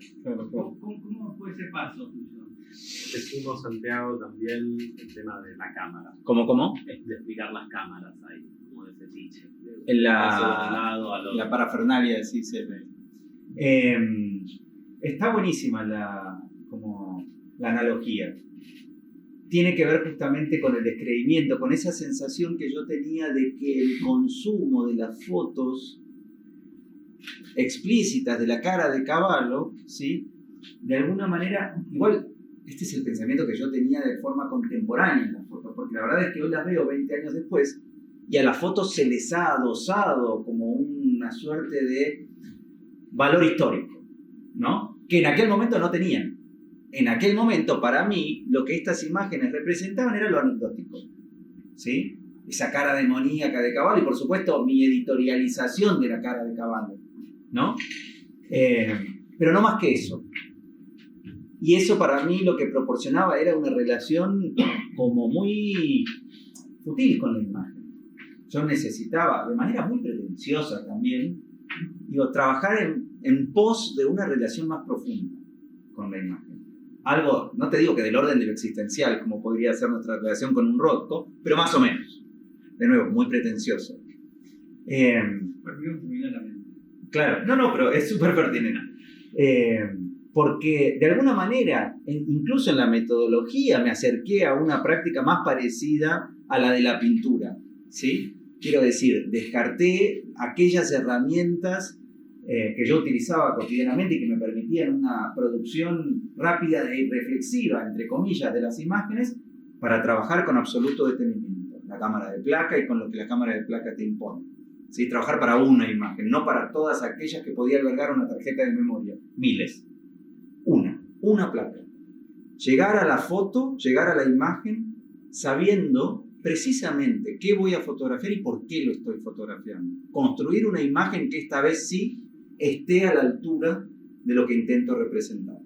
¿Cómo fue ese paso tuyo? Decimos, Santiago, también el tema de la cámara. ¿Cómo? De explicar las cámaras ahí, como de fetiche. En Paso de un lado al la parafernalia, sí, está buenísima la analogía. Tiene que ver justamente con el descreimiento, con esa sensación que yo tenía de que el consumo de las fotos explícitas de la cara de Cavallo, ¿sí? De alguna manera, igual, este es el pensamiento que yo tenía de forma contemporánea en las fotos, porque la verdad es que hoy las veo 20 años después y a las fotos se les ha adosado como una suerte de valor histórico, ¿no? Que en aquel momento no tenían. En aquel momento, para mí, lo que estas imágenes representaban era lo anecdótico, ¿sí? Esa cara demoníaca de Cavallo y, por supuesto, mi editorialización de la cara de Cavallo, ¿no? Pero no más que eso. Y eso para mí lo que proporcionaba era una relación como muy fútil con la imagen. Yo necesitaba, de manera muy pretenciosa también, trabajar en pos de una relación más profunda con la imagen. Algo, no te digo que del orden de lo existencial, como podría ser nuestra relación con un Rothko, pero más o menos. De nuevo, muy pretencioso. Claro, no, pero es súper pertinente. Porque de alguna manera, incluso en la metodología, me acerqué a una práctica más parecida a la de la pintura, ¿sí? Quiero decir, descarté aquellas herramientas que yo utilizaba cotidianamente y que me permitían una producción rápida y reflexiva, entre comillas, de las imágenes para trabajar con absoluto detenimiento. La cámara de placa y con lo que la cámara de placa te impone. ¿Sí? Trabajar para una imagen, no para todas aquellas que podía albergar una tarjeta de memoria. Miles. Una placa. Llegar a la foto, llegar a la imagen, sabiendo precisamente qué voy a fotografiar y por qué lo estoy fotografiando. Construir una imagen que esta vez sí esté a la altura de lo que intento representar.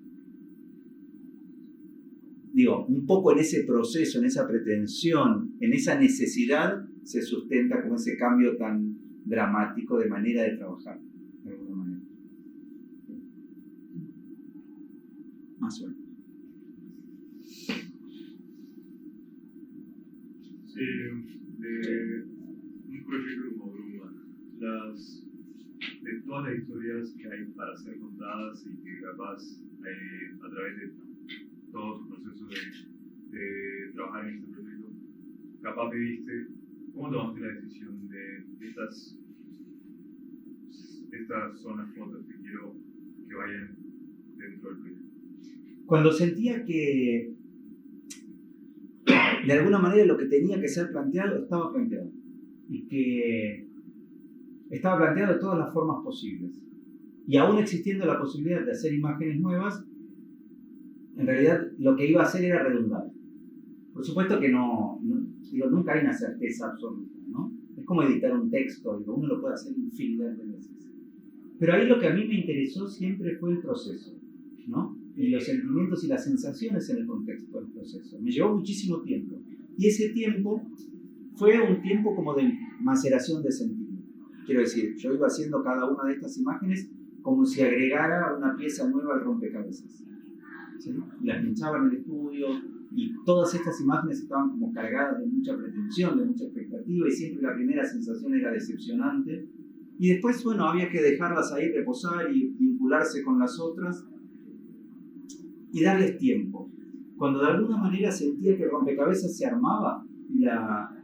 Digo, un poco en ese proceso, en esa pretensión, en esa necesidad, se sustenta con ese cambio tan dramático de manera de trabajar, de alguna manera. Más o menos. De un proyecto como Bruma, de todas las historias que hay para ser contadas y que capaz a través de todo tu proceso de trabajar en este proyecto, capaz pediste, ¿cómo tomaste la decisión de estas son las fotos que quiero que vayan dentro del proyecto? Cuando sentía que de alguna manera lo que tenía que ser planteado estaba planteado y que estaba planteado de todas las formas posibles y aún existiendo la posibilidad de hacer imágenes nuevas, en realidad lo que iba a hacer era redundar. Por supuesto que nunca hay una certeza absoluta, ¿no? Es como editar un texto, uno lo puede hacer infinidad de veces. Pero ahí lo que a mí me interesó siempre fue el proceso, ¿no? Y los sentimientos y las sensaciones en el contexto del proceso. Me llevó muchísimo tiempo. Y ese tiempo fue un tiempo como de maceración de sentido. Quiero decir, yo iba haciendo cada una de estas imágenes como si agregara una pieza nueva al rompecabezas. ¿Sí? Y las pinchaba en el estudio y todas estas imágenes estaban como cargadas de mucha pretensión, de mucha expectativa y siempre la primera sensación era decepcionante. Y después, bueno, había que dejarlas ahí reposar y vincularse con las otras y darles tiempo. Cuando de alguna manera sentía que el rompecabezas se armaba y la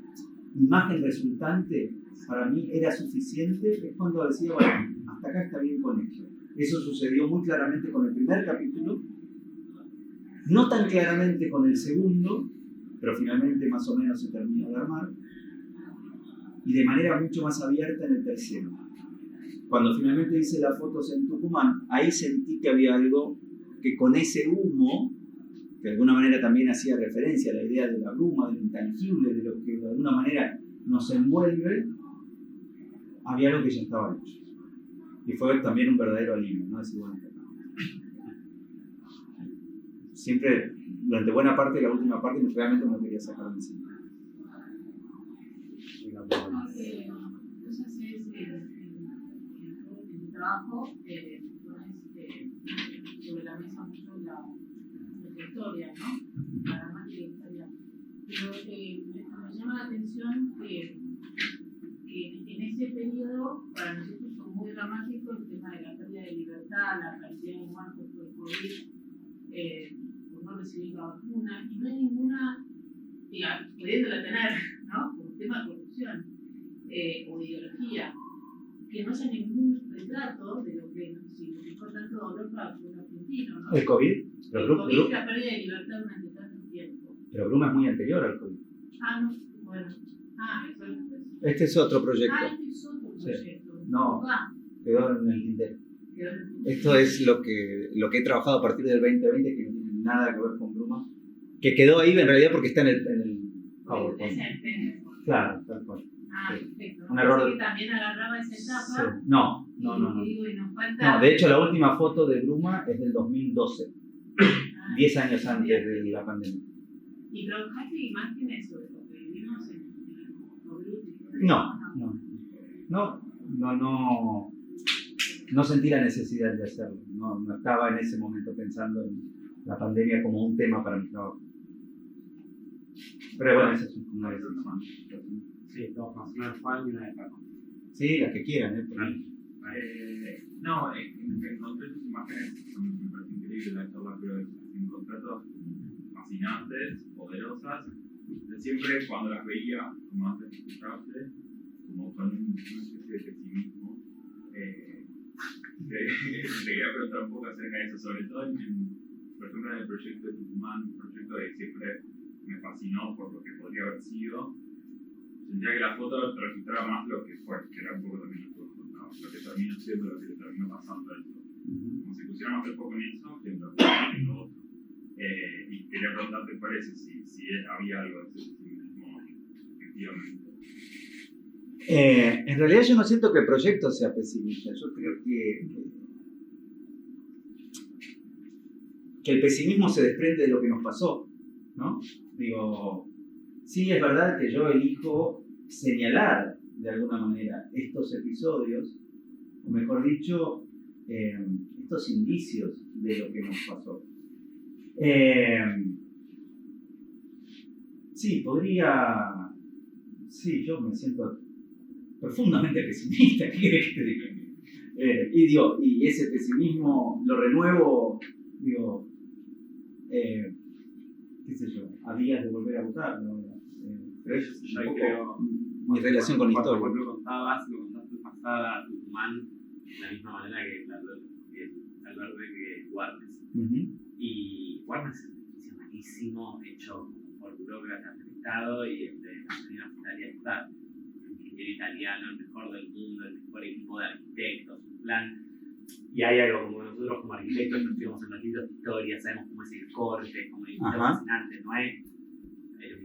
imagen resultante para mí era suficiente, es cuando decía, bueno, hasta acá está bien con esto. Eso sucedió muy claramente con el primer capítulo, no tan claramente con el segundo, pero finalmente más o menos se terminó de armar, y de manera mucho más abierta en el tercero. Cuando finalmente hice las fotos en Tucumán, ahí sentí que había algo que con ese humo, que de alguna manera también hacía referencia a la idea de la bruma, de lo intangible, de lo que de alguna manera nos envuelve, había algo que ya estaba hecho. Y fue también un verdadero alivio, ¿no? Decir, bueno, siempre, durante buena parte de la última parte, realmente me lo quería sacar de encima. Entonces es en tu trabajo pones sobre la mesa mucho la historia, ¿no? Para más que la historia. Pero me llama la atención que en ese periodo para nosotros son dramático el tema de la pérdida de libertad, la cantidad de muertos por el COVID, por no recibir la vacuna, y no hay ninguna, digamos, pudiéndola tener, ¿no? Por un tema de corrupción o de ideología, que no haya ningún retrato de lo que significó tanto dolor para el pueblo argentino, ¿no? ¿El COVID? El COVID y la pérdida de libertad durante tanto tiempo. Pero Bruma es muy anterior al COVID. Ah, no, bueno. Eso es. Este es otro proyecto. Este es otro proyecto. No. Ah, Quedó en el tintero. quedó- Esto es lo que he trabajado a partir del 2020, que no tiene nada que ver con Bruma. Que quedó ahí en realidad porque está en el PowerPoint. Ese es el Claro, tal cual. Ah, Sí. perfecto. Un error. Pensé que también agarraba esa etapa. Sí. No. Y digo, y nos falta. No, de hecho la última foto de Bruma es del 2012, Ah, 10 años antes de la pandemia. ¿Y trabajaste imágenes sobre lo que vivimos en COVID? No sentí la necesidad de hacerlo. No estaba en ese momento pensando en la pandemia como un tema para mi trabajo. Pero bueno, esa es una decisión. Sí, dos más, una de Juan y una de Paco. Sí, las que quieran, porque- No, encontré tus imágenes, me parece increíble la charla, pero encontré todas fascinantes, poderosas. Siempre cuando las veía, como antes de escucharte, como con una especie de pesimismo, te quería preguntar un poco acerca de eso, sobre todo por ejemplo, en el proyecto de Tucumán, un proyecto que siempre me fascinó por lo que podría haber sido. Sentía que la foto registraba más lo que fue, que era un poco también lo que terminó siendo, lo que terminó pasando dentro. Como si pusiera más el foco en eso que en lo otro. Y quería preguntarte cuál es, si había algo de ese pesimismo, efectivamente. En realidad yo no siento que el proyecto sea pesimista. Yo creo que el pesimismo se desprende de lo que nos pasó, ¿no? Digo, sí es verdad que yo elijo señalar de alguna manera estos episodios, o mejor dicho, estos indicios de lo que nos pasó. Sí, yo me siento profundamente pesimista, ¿qué querés que te diga? Y ese pesimismo lo renuevo, qué sé yo, a días de volver a votar, ¿no? Pero es Yo un poco creo, mi relación con la historia. Cuando lo contaste pasada a Tucumán, de la misma manera que Alberto que Warnes. Y Warnes es un edificio malísimo, hecho por burócratas del Estado y el de la Universitaria está un ingeniero italiano, el mejor del mundo, el mejor equipo de arquitectos, un plan. Y hay algo como nosotros como arquitectos que estuvimos en los libros de historia, sabemos cómo es el corte, como edificio fascinante, ¿no es?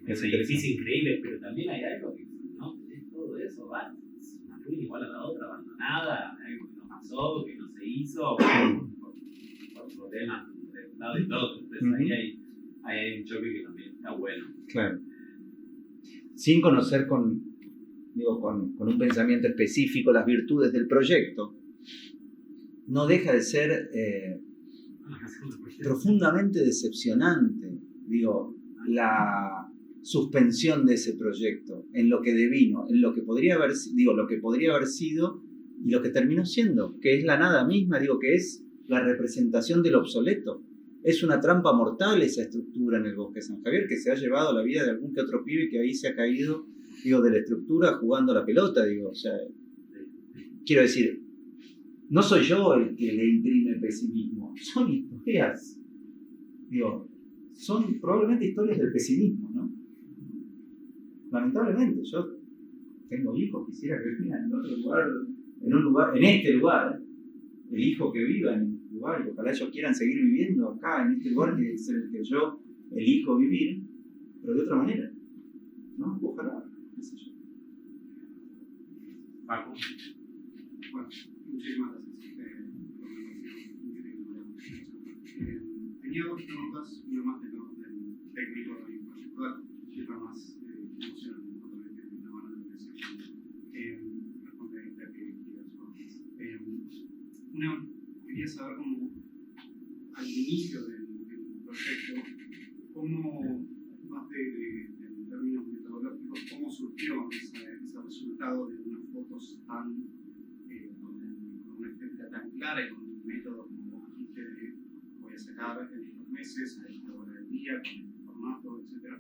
Es un edificio increíble, pero también hay algo que no tenés todo eso, ¿va? Es una ruina igual a la otra, abandonada, algo que no pasó, que no se hizo, por problemas de un lado y del otro. Entonces ahí hay un choque que también está bueno. Claro. Sin conocer con un pensamiento específico las virtudes del proyecto, no deja de ser profundamente decepcionante, la suspensión de ese proyecto en lo que devino, en lo que podría haber sido y lo que terminó siendo, que es la nada misma, que es la representación del obsoleto. Es una trampa mortal esa estructura en el Bosque San Javier que se ha llevado la vida de algún que otro pibe que ahí se ha caído, de la estructura jugando a la pelota, quiero decir, no soy yo el que le imprime pesimismo, son historias, son probablemente historias del pesimismo, ¿no? Lamentablemente, yo tengo hijos, quisiera que vivan en este lugar, el hijo que viva en este lugar, y ojalá ellos quieran seguir viviendo acá, en este lugar que es el que yo elijo vivir, pero de otra manera, ¿no? Ojalá, qué sé yo. Paco. Bueno, muchísimas gracias. Tenía dos preguntas, una más del técnico y conceptual y otra más emocional, justamente de la mano de la presión. Responde la que quieras. Una, quería saber cómo, al inicio del proyecto, cómo, más de términos metodológicos, cómo surgió ese resultado de unas fotos tan, donde el estética tan clara y con un método, como vos dijiste, de voy a sacar en 2 meses, a esta hora del día, con este formato, etc.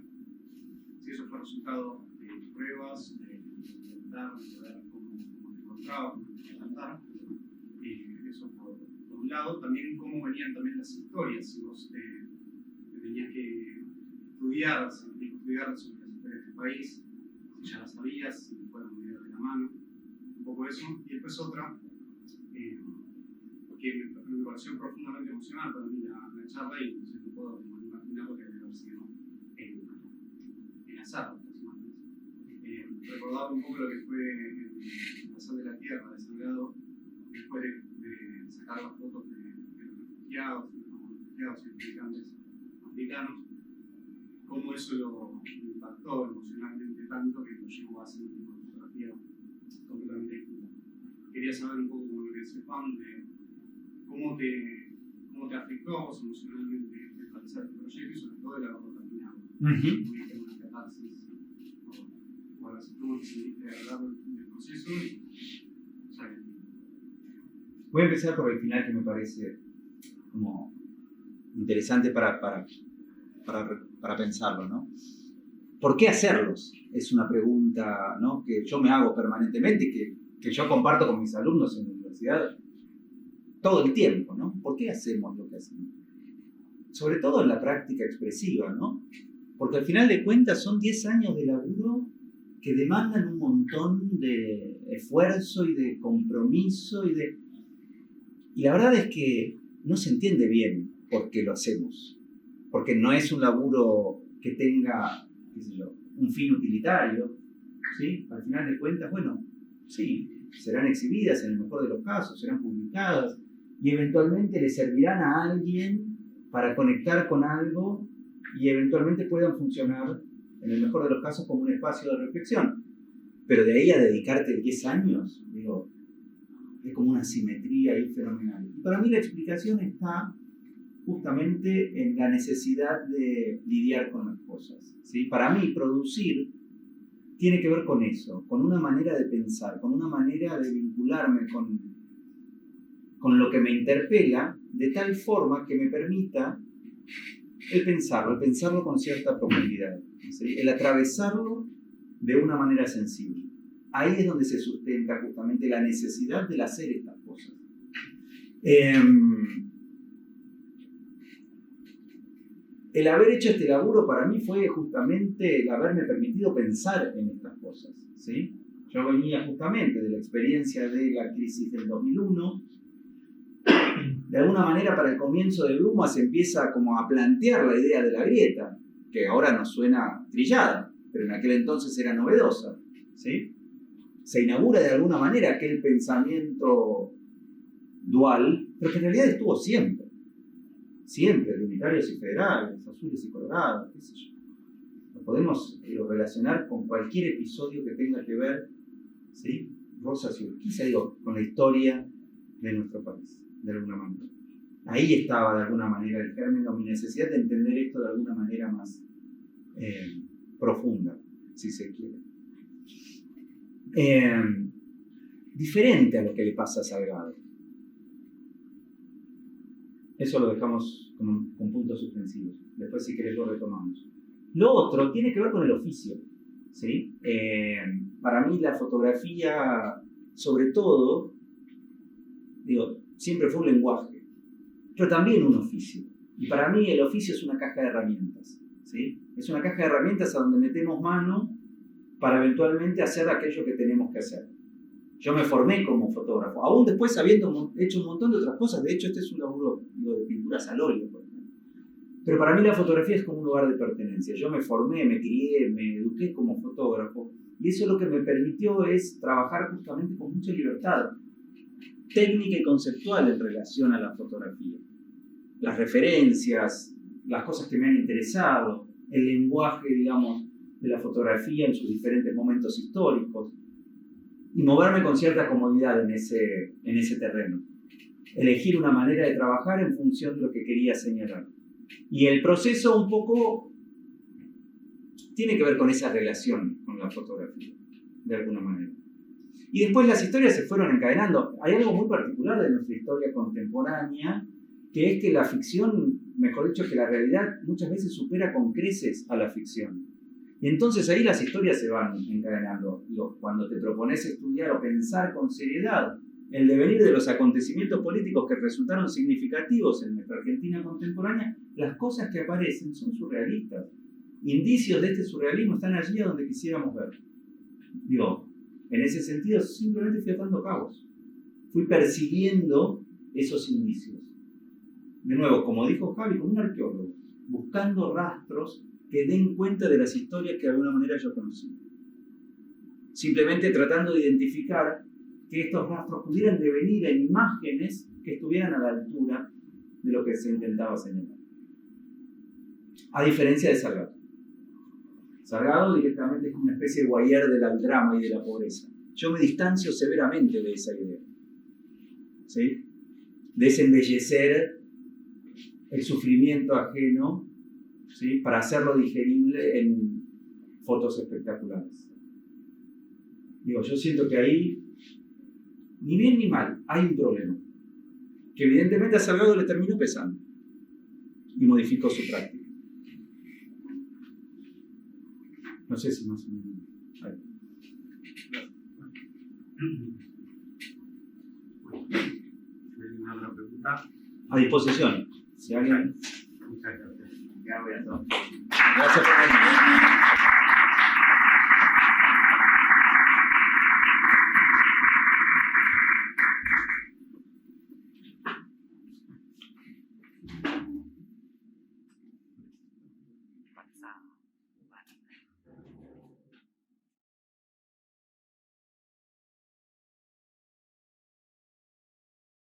Si eso fue resultado de pruebas, de intentar, de ver cómo te encontraba, cómo te encantara, eso por un lado, también cómo venían también las historias, si vos tenías que estudiar, sobre las historias de este país, si ya las sabías, si fueron muy de la mano, un poco eso, y después otra, que me pareció profundamente emocional para mí la charla, y entonces no puedo imaginar lo que debe haber sido en la sala, recordaba un poco lo que fue en la sal de la tierra de Salgado, después de sacar las fotos de los refugiados y estudiantes africanos, cómo eso lo impactó emocionalmente tanto que lo llevó a hacer una fotografía completamente distinta. Quería saber un poco, como lo que sepan, de cómo te afectó a vos emocionalmente el realizar este proyecto y sobre todo el haberlo terminado. ¿Tuviste una catarsis? ¿Cómo te sentiste a lo largo del proceso? Voy a empezar por el final, que me parece como interesante para pensarlo, ¿no? ¿Por qué hacerlos? Es una pregunta, ¿no?, que yo me hago permanentemente y que yo comparto con mis alumnos en la universidad todo el tiempo, ¿no? ¿Por qué hacemos lo que hacemos? Sobre todo en la práctica expresiva, ¿no? Porque al final de cuentas son 10 años de laburo que demandan un montón de esfuerzo y de compromiso y la verdad es que no se entiende bien por qué lo hacemos. Porque no es un laburo que tenga, qué sé yo, un fin utilitario, ¿sí? Al final de cuentas, bueno, sí, serán exhibidas en el mejor de los casos, serán publicadas y eventualmente le servirán a alguien para conectar con algo y eventualmente puedan funcionar, en el mejor de los casos, como un espacio de reflexión. Pero de ahí a dedicarte 10 años, digo, es como una simetría ahí fenomenal. Y para mí la explicación está justamente en la necesidad de lidiar con las cosas, ¿sí? Para mí, producir tiene que ver con eso, con una manera de pensar, con una manera de vincularme con lo que me interpela, de tal forma que me permita el pensarlo con cierta profundidad, ¿sí? El atravesarlo de una manera sensible. Ahí es donde se sustenta justamente la necesidad de hacer estas cosas. El haber hecho este laburo para mí fue justamente el haberme permitido pensar en estas cosas, ¿sí? Yo venía justamente de la experiencia de la crisis del 2001. De alguna manera, para el comienzo de Bruma se empieza como a plantear la idea de la grieta, que ahora nos suena trillada, pero en aquel entonces era novedosa, ¿sí? Se inaugura de alguna manera aquel pensamiento dual, pero que en realidad estuvo siempre, de unitarios y federales, azules y colorados, qué sé yo. Lo podemos relacionar con cualquier episodio que tenga que ver, ¿sí?, rosas y urquiza, con la historia de nuestro país, de alguna manera. Ahí estaba de alguna manera el germen, o mi necesidad de entender esto de alguna manera más profunda, si se quiere. Diferente a lo que le pasa a Salgado. Eso lo dejamos con puntos suspensivos. Después, si querés, lo retomamos. Lo otro tiene que ver con el oficio, ¿sí? Para mí la fotografía, sobre todo, siempre fue un lenguaje, pero también un oficio. Y para mí el oficio es una caja de herramientas, ¿sí? Es una caja de herramientas a donde metemos mano para eventualmente hacer aquello que tenemos que hacer. Yo me formé como fotógrafo, aún después habiendo hecho un montón de otras cosas. De hecho, este es un laburo de pinturas al óleo, por ejemplo. Pero para mí la fotografía es como un lugar de pertenencia. Yo me formé, me crié, me eduqué como fotógrafo, y eso lo que me permitió es trabajar justamente con mucha libertad técnica y conceptual en relación a la fotografía. Las referencias, las cosas que me han interesado, el lenguaje, digamos, de la fotografía en sus diferentes momentos históricos, y moverme con cierta comodidad en ese terreno. Elegir una manera de trabajar en función de lo que quería señalar. Y el proceso un poco tiene que ver con esa relación con la fotografía, de alguna manera. Y después las historias se fueron encadenando. Hay algo muy particular de nuestra historia contemporánea, que es que la ficción, mejor dicho, que la realidad muchas veces supera con creces a la ficción. Y entonces ahí las historias se van encadenando. Cuando te propones estudiar o pensar con seriedad el devenir de los acontecimientos políticos que resultaron significativos en nuestra Argentina contemporánea, las cosas que aparecen son surrealistas. Indicios de este surrealismo están allí a donde quisiéramos ver. Digo, en ese sentido simplemente fui atando cabos. Fui persiguiendo esos indicios. De nuevo, como dijo Javi, como un arqueólogo, buscando rastros que den cuenta de las historias que de alguna manera yo conocí. Simplemente tratando de identificar que estos rastros pudieran devenir en imágenes que estuvieran a la altura de lo que se intentaba señalar. A diferencia de Salgado. Salgado directamente es una especie de guayer del drama y de la pobreza. Yo me distancio severamente de esa idea. ¿Sí? De ese embellecer el sufrimiento ajeno, ¿sí? Para hacerlo digerible en fotos espectaculares. Digo, yo siento que ahí, ni bien ni mal, hay un problema. Que evidentemente a Salgado le terminó pesando. Y modificó su práctica. No sé si más o menos. Ahí. ¿Alguna otra pregunta? A disposición. Si alguien. Muchas gracias. Ya voy a todo. Gracias por venir. Pasado.